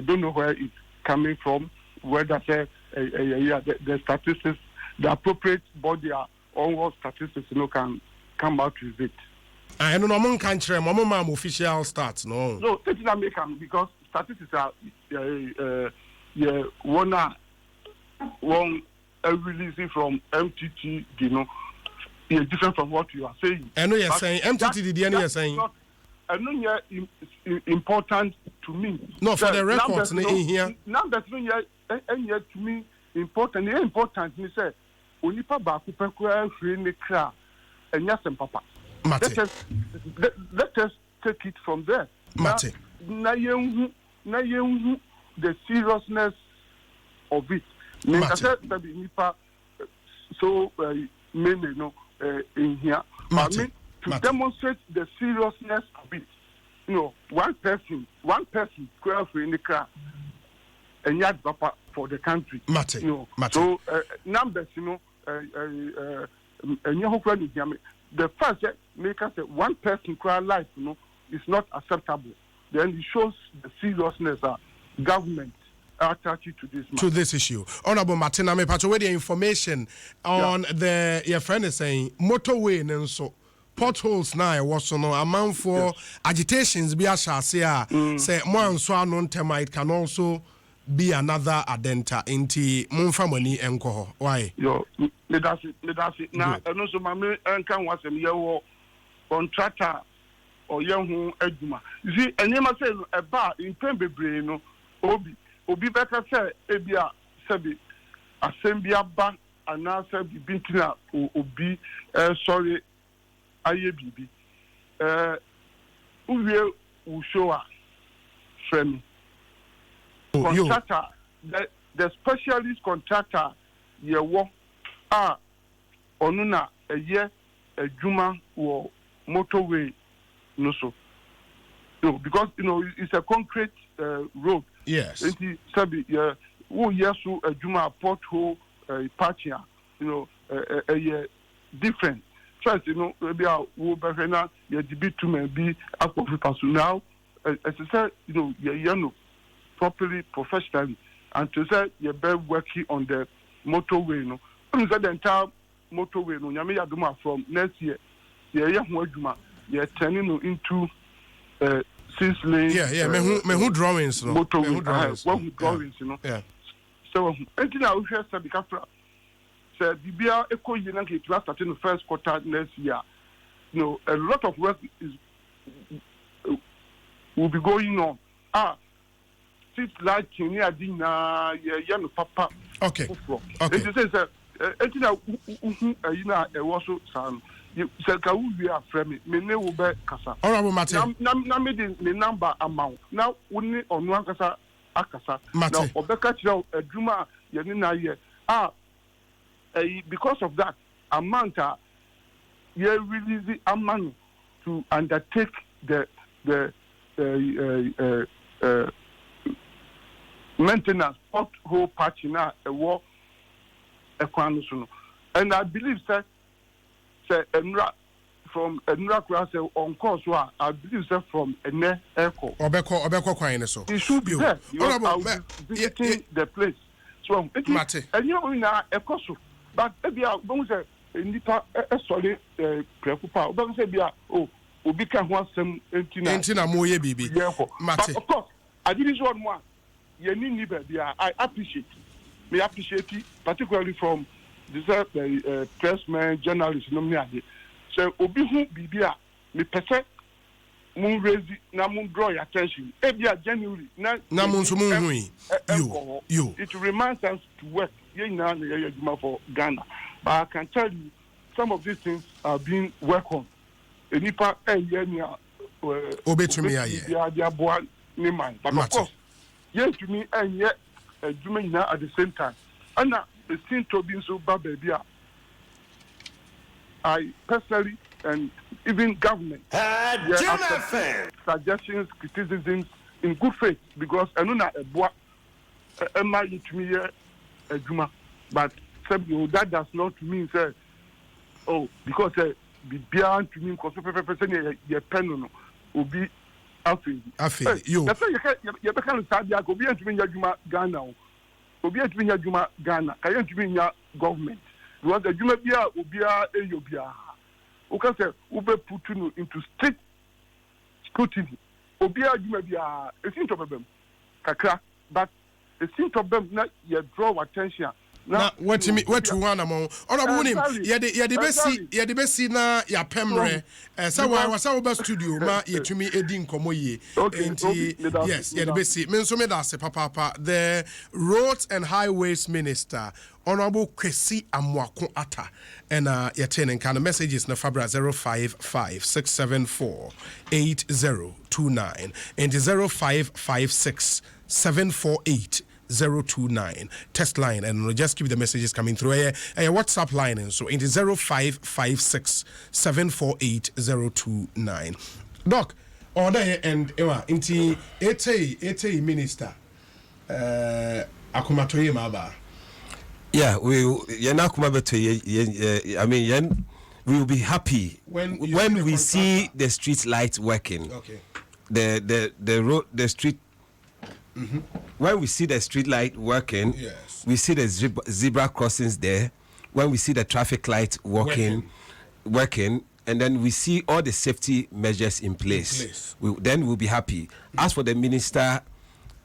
don't know where it's coming from. Whether say the statistics, the appropriate body or onward statistics, can come out with it. I don't know. Mom can't share. Mom official stats. No. No, it's not making because statistics are one releasing from MTT, different from what you are saying. I know you're saying MTT. You're saying. I know you're important to me. No, for the records in here. Numbers to me important. It's important. Me say, Onipa baku pekura free ne kra enyasem papa. Let us take it from there. Mate. Na yenhu the seriousness of it. So many in here. I mean, to demonstrate the seriousness of it. One person in the car and yard papa for the country. Mate. So numbers, the fact that make us one person cry life, is not acceptable. Then it shows the seriousness of government attached to this matter. To this issue. Honorable Martina Mepacho, where the information on your friend is saying motorway and so potholes now was no amount for agitations be a shall say more so non termite can also be another adenta into Monfamoni enko. Why? Yo, that's it. Now, and also my can was a year contractor or young Eduma. You see, and you must say a bar in Pembe, Obi better say, Ebia Sebi, Assembia Bank, and now Sebi Bintina, Obi, sorry, IABB. Uwe Ushoa, friend. Contractor, the specialist contractor, yewo onuna a year a juma or motorway no so. No, because it's a concrete road. Yes. It's sabi who yesu a juma pothole patchia, a year different. First, maybe I will be now ye debate to maybe a now as I said, properly, professionally, and to say you're better working on the motorway. The entire motorway, from next year, you're turning into 6 lanes. Yeah. Me who drawings, Motorway, drawings, Yeah. So, anything I will share, because the BBR Eco Union starting the first quarter next year. A lot of work will be going on. Sit like Kenya Dina, young papa. Okay. It says, a wasso son. You said, we are friendly. Mene will be Casa. Honorable Martin. Now, made the number amount. Now, only on one Casa Akasa. Now, Obeka, a Juma, Yanina, because of that, Amanta, you release a man to undertake the maintenance pothole patching a war equanusuno. And I believe that from Enra class on course I believe that from Ene Echo. Obeko Quine so. It should be there. Visiting the place. So and now a coso. But maybe I don't say nipa solid preocupa. Don't say Obi can want some entina moye bibi. But of course, I did this one more. I appreciate. May appreciate it, particularly from the pressmen, journalists, so Obi hu bibia me pese mun raise na mun draw your attention. Ebia genuinely na mun so mun hu you. It reminds us to work. For Ghana, but I can tell you some of these things are being worked on. Enipa but of course, yes to me and yet at the same time. And it seems to be so bad, baby. I personally and even government suggestions, criticisms in good faith because I know not a boy to me a Juma, but that does not mean say because be beyond to me because your pen will be after you. That's why you can't start there. Go beyond to me Juma Ghana. Go beyond to me Juma Ghana. Can't to me government. Because the Juma Bia will be a Yobia. Okay, sir, Ube put into strict scrutiny. Obia Juma Bia, a seems of them, Kakra, but it seems to them not yet draw attention. Now, what you want among honorable him? Yeah, the best na ya pemre. So I was our studio, ma ye to me edin komoye. Yes, yeah, the best see. Men so me that's papa. The Roads and Highways Minister, Honorable Kwesi Amoako Atta, and you're turning kind of messages na Fabra 055-674-8029 and 0556-748-029 test line, and just keep the messages coming through a WhatsApp line, and so into 0556-748-029. Doc, order and into 80 minister Akumatoye Maba. Yeah, we will be happy when we see the street lights working. Okay. The road, the street. Mm-hmm. When we see the street light working, yes, we see the zebra crossings there. When we see the traffic light working, and then we see all the safety measures in place. Then we'll be happy. As for the minister,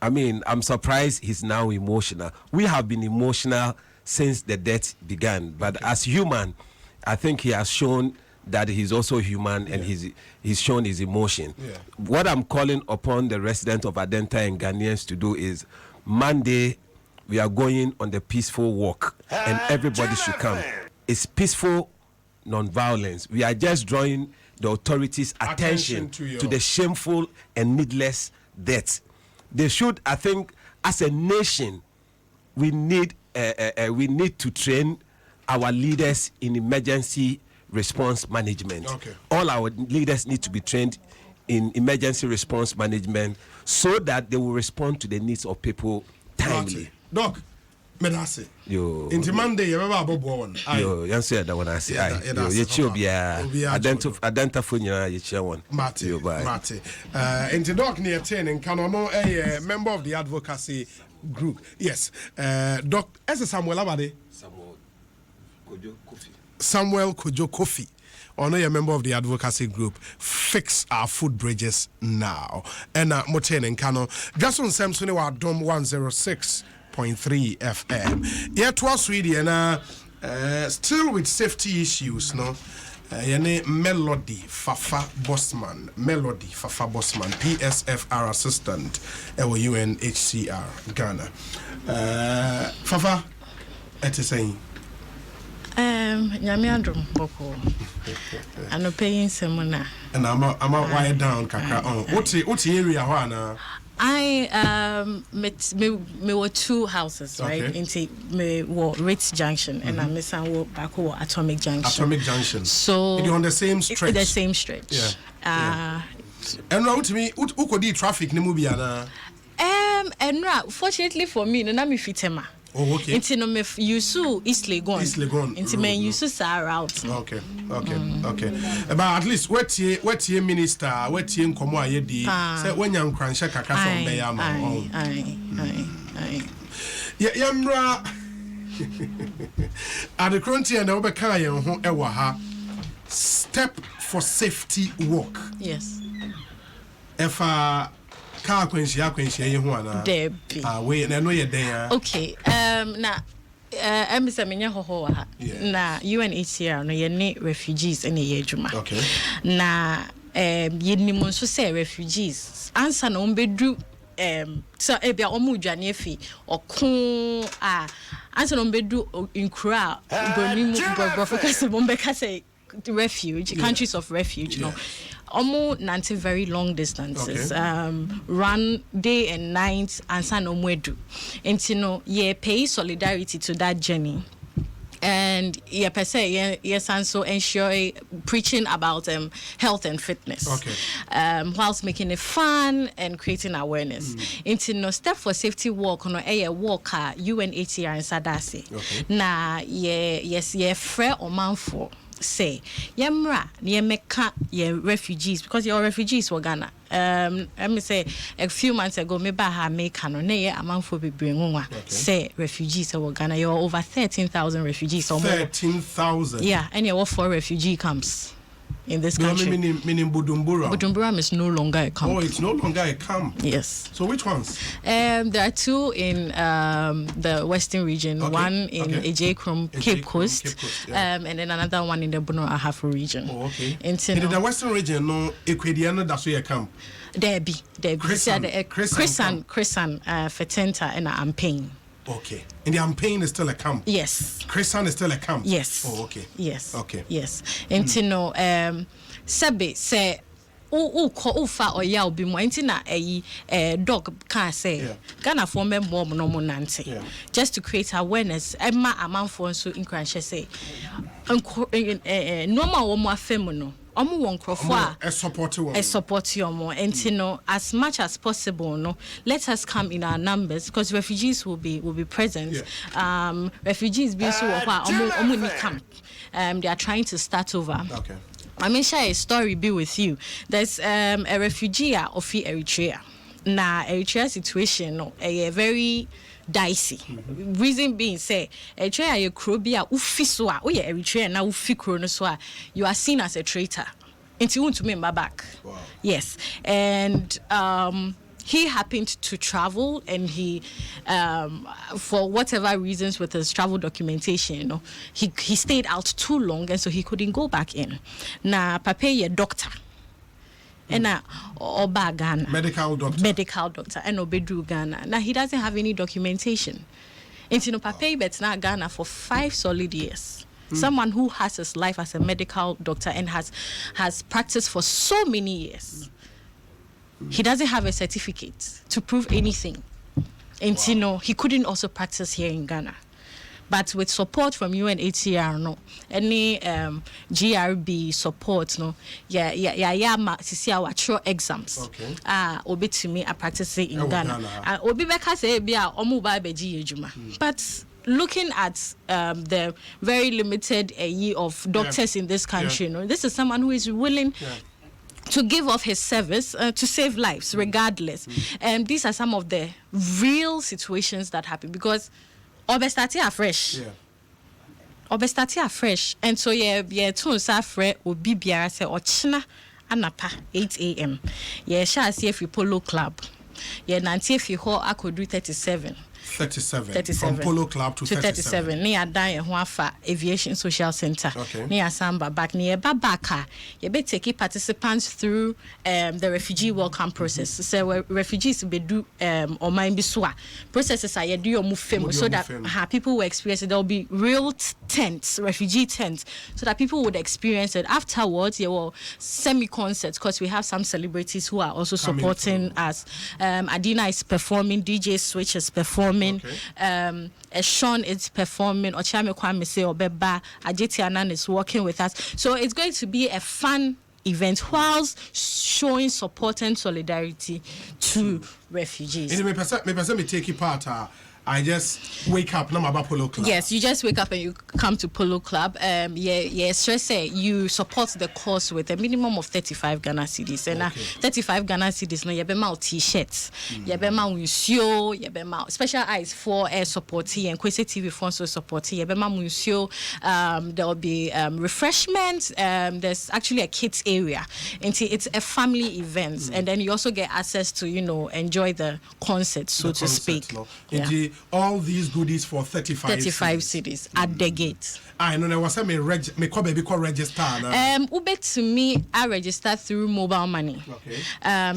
I'm surprised he's now emotional. We have been emotional since the death began, but as human, I think he has shown that he's also human, and he's shown his emotion. What I'm calling upon the residents of Adenta and Ghanaians to do is, Monday we are going on the peaceful walk, and everybody should come. It's peaceful non-violence. We are just drawing the authorities' attention to the shameful and needless deaths. They should, I think, as a nation, we need to train our leaders in emergency response management. Okay. All our leaders need to be trained in emergency response management so that they will respond to the needs of people timely. Doc, medase. Yo. Inti Monday, you remember Bobo one. Yo, you say that one I say. Yo, you chill be identify you chill one. Mate. Inti Doc near 10 in Kanono, a member of the advocacy group. Yes. Doc, as a Samuel Abade. Samuel Kojo Kofi, or a member of the advocacy group, Fix Our Food Bridges Now. And Moten and Kano, Jason Samson, our Dom 106.3 FM. Yeah, twas really, and still with safety issues, no. Melody Fafa Bossman, PSFR assistant, UNHCR Ghana. Fafa, it is saying. Nyamiandrum Boko. I'm paying some na. And I'm wire down kakra on. What's the area wana? I me were two houses, right? Into me were Ritz Junction and I miss and back Atomic Junction. So you're on the same stretch. The same stretch. Yeah. And now to me, who could do traffic ni mubiana? And fortunately for me, no me fitema. Oh, okay. Into no me yusu East Legon. Into me yusu Sar route. Okay. But at least what ye minister, what ye nkomo ayedi. Say when you cransha kaka from there am. Aye. Yamra. At the Cronty and Obeka ye ho ewa ha. Step for safety walk. Yes. If car kwenshi ye ho ana. Debbie. We na no ye den. Okay. Na emisa menya hoho ha. Na UNHCR no ye ne refugees ene ye adwuma. Okay. Na ye nimu nso say refugees answer na ombedu so ebia omudwane afi okun answer na ombedu inkura bonimu focus bombeka say refuge countries of refuge, you know. Almost 90 very long distances, run day and night, and san omwedu. And you know, ye pay solidarity to that journey. And yeah, per se, yes, and so ensure preaching about health and fitness, whilst making it fun and creating awareness. Into no step for safety walk on a walker UNHCR and Sadasi. Na ye frere or manful. Say yamra ye meka ye refugees because you're refugees for Ghana. Let me say a few months ago me ba ha make no na ye amanfo bebre say refugees for Ghana. You're over 13,000 refugees or more. 13,000. Yeah, and you're 4 refugee camps in this country. Meaning Bujumbura. Bujumbura is no longer a camp. Oh, it's no longer a camp. Yes. So which ones? There are 2 in the Western region, one in Ejekrum, Cape Coast, and then another one in the Bono Ahafo region. Oh, okay. In the Western region, no, Equadiana, that's where you camp. Debbie. Chrisan, Fetenta, and Ampain. Okay. And the Ampain is still a camp? Yes. Chrisan is still a camp? Yes. Oh, okay. Yes. Okay. Yes. And to know, Sabe say, oh, fa or ya be more intina a dog can say, Ghana for me more no monante. Just to create awareness, Emma amount for so in crash say, normal or more feminine. omo won krofo a support you more and you know as much as possible no let us come in our numbers because refugees will be present. Refugees being so omo ni camp. They are trying to start over. Okay. I mean, share a story be with you. There's a refugee of Eritrea. Now, Eritrea situation no, a very dicey. Reason being, say, Eritrea you krobia ufiswa. Oh yeah, Eritrea na ufikronoswa. You are seen as a traitor. Until you want to remember back. Wow. Yes, and he happened to travel, and he, for whatever reasons with his travel documentation, you know, he stayed out too long, and so he couldn't go back in. Na pape a doctor, and na oba Ghana. Medical doctor, and obedu Ghana. Now he doesn't have any documentation. And you know, pape bet na Ghana for 5 solid years. Someone who has his life as a medical doctor and has practiced for so many years. He doesn't have a certificate to prove anything. And you know, he couldn't also practice here in Ghana. But with support from UNHCR, no, any GRB support, no, sisi our true exams. Okay. Obi to me are practicing in Ghana. Obi beka say bia omu ba beji ejuma. But looking at the very limited year of doctors in this country, you know, this is someone who is willing to give off his service to save lives regardless. And these are some of the real situations that happen because obestati afresh. Obestati afresh. And so tun sa fre obi biara se ochina anapa 8 a.m. Sha see if you Polo Club. Nanti if you ho akodu 37. 37. From Polo Club to 37. Near Dine Huafa Aviation Social Center. Okay. Near Samba back near Babaka. You be taking participants through the refugee welcome process. So refugees be do or mind biswa processes are do your move so that people will experience it. There will be real tents, refugee tents, so that people would experience it. Afterwards, there will semi-concerts because we have some celebrities who are also supporting us. Adina is performing, DJ Switch is performing. Sean is performing, Ochame Kwame say Obeba, Ajeti Anan is working with us. So it's going to be a fun event whilst showing support and solidarity to refugees. Me take part. I just wake up, no about Polo Club. Yes, you just wake up and you come to Polo Club. Stress say you support the cause with a minimum of 35 Ghana cedis. And 35 Ghana cedis, no, you be out t-shirts, you be out museo, you be out special eyes for air support here and Kwesi TV for support here. You be out museo. There will be refreshments. There's actually a kids area, and it's a family event, and then you also get access to enjoy the concert, so to speak. No. All these goodies for 35 cedis at the gate. I know there was some me register. Ube to me, I register through mobile money. Okay.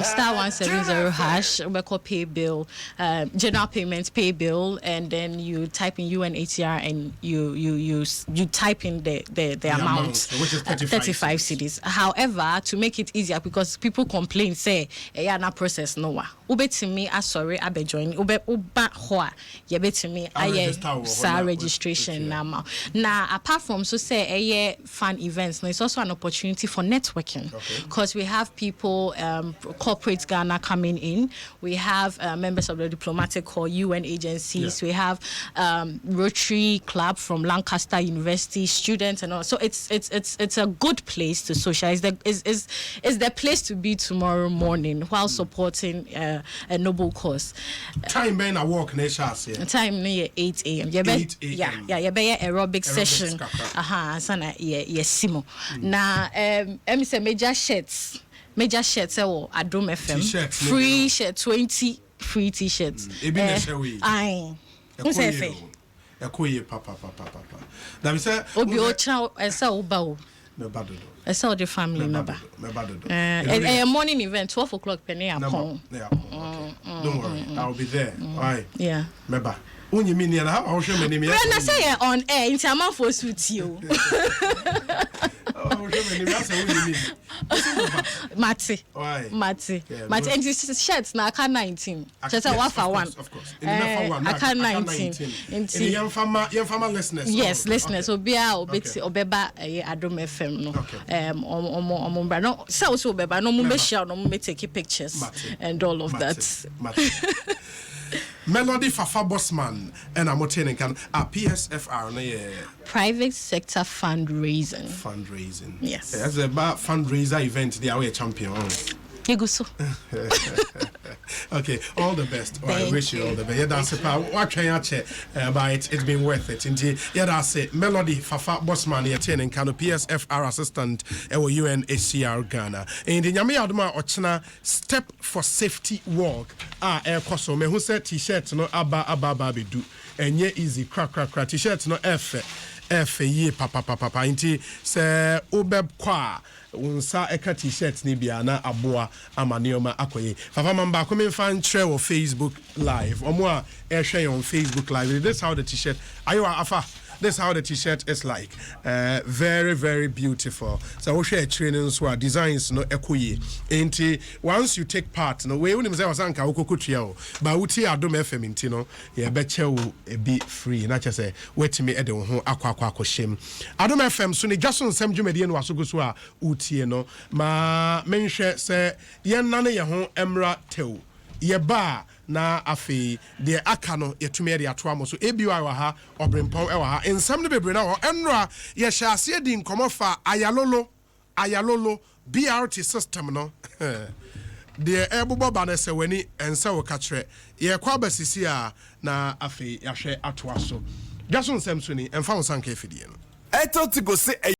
Star 170 hash. Ube call pay bill, general payments pay bill, and then you type in UNHCR and you type in the amount, which is 35 cedis. However, to make it easier, because people complain, say, na process no. Ube to me, sorry, I be join. Ube hoa. You bet to me, I registration now. Now, apart from fun events, it's also an opportunity for networking because we have people, corporate Ghana coming in. We have members of the diplomatic corps, UN agencies. We have Rotary Club from Lancaster University, students, and all. So it's a good place to socialize. It's the place to be tomorrow morning while supporting a noble cause. Time being a walk. Time near 8 a.m. You be aerobic session. Sana simo. Na say major shirts Adom FM. Free shirt 20 free t-shirts. Aye. Who say fe? Papa. That means obi ocha esa oba. I saw the family member. A morning event, 12 o'clock, penny upon. Don't worry, I'll be there. All right. Yeah. Member. When you mean, I'll show me. When I say on air, it's a man for suit you. Mate. Why? Mate. Yeah, Mate. because- And this shirts na aka 19. Just Yes, one for one. Of course. In the one, Aka 19. In the young farmer listeners. Yes, listeners. Okay. Obia obeti obeba Adom FM no. Omo bra no. Say also obeba no mo share no mo take pictures and all of that. Melody Fafa Bossman and I'm attending can a PSFR no Private sector fundraising. Yes. As a fundraiser event they are a champion. Yeguso. Okay, all the best. I wish you all the best. Yeah, that's it. What can you say? But it's been worth it. Indeed, yeah, that's it. Melody Fafa Bossman, you're attending can PSFR assistant at UNHCR Ghana. And in Yami Aduma Ochina step for safety walk. Air Koso, me who said t-shirt no abba do. And yeah, easy crack t-shirt no F ye papa inti se obeb kwa unsa eka t-shirt ni bia na aboa amanioma akoye fafa mamba ko me fan share on Facebook live omo a share on Facebook live. This how the t-shirt ayo afa. This is how the t-shirt is like. Very, very beautiful. So we share trainings where designs no ekoye. Enti once you take part, no we unim say wasanka ukokutia but uti Adom FM inti no ye beche wo e be free. Na che say wetimi e de ho akwa shem. Adom FM so ni Jason Sam Dwumadi no asogo so a utie no ma menhwe say yen nane ye ho emra tew. Ye ba na afi de aka no yetumi de ato amo so ebi wa ha obrempon e wa ha ensam ne bebre na ho enra ye hya ase di nkomofa ayalolo BRT system no de ebobo ba na se wani ensa wo ka kire ye kwa basisi a na afi ya hwe ato aso Jason Samsoni emfa wo sanka efidie no eto to go say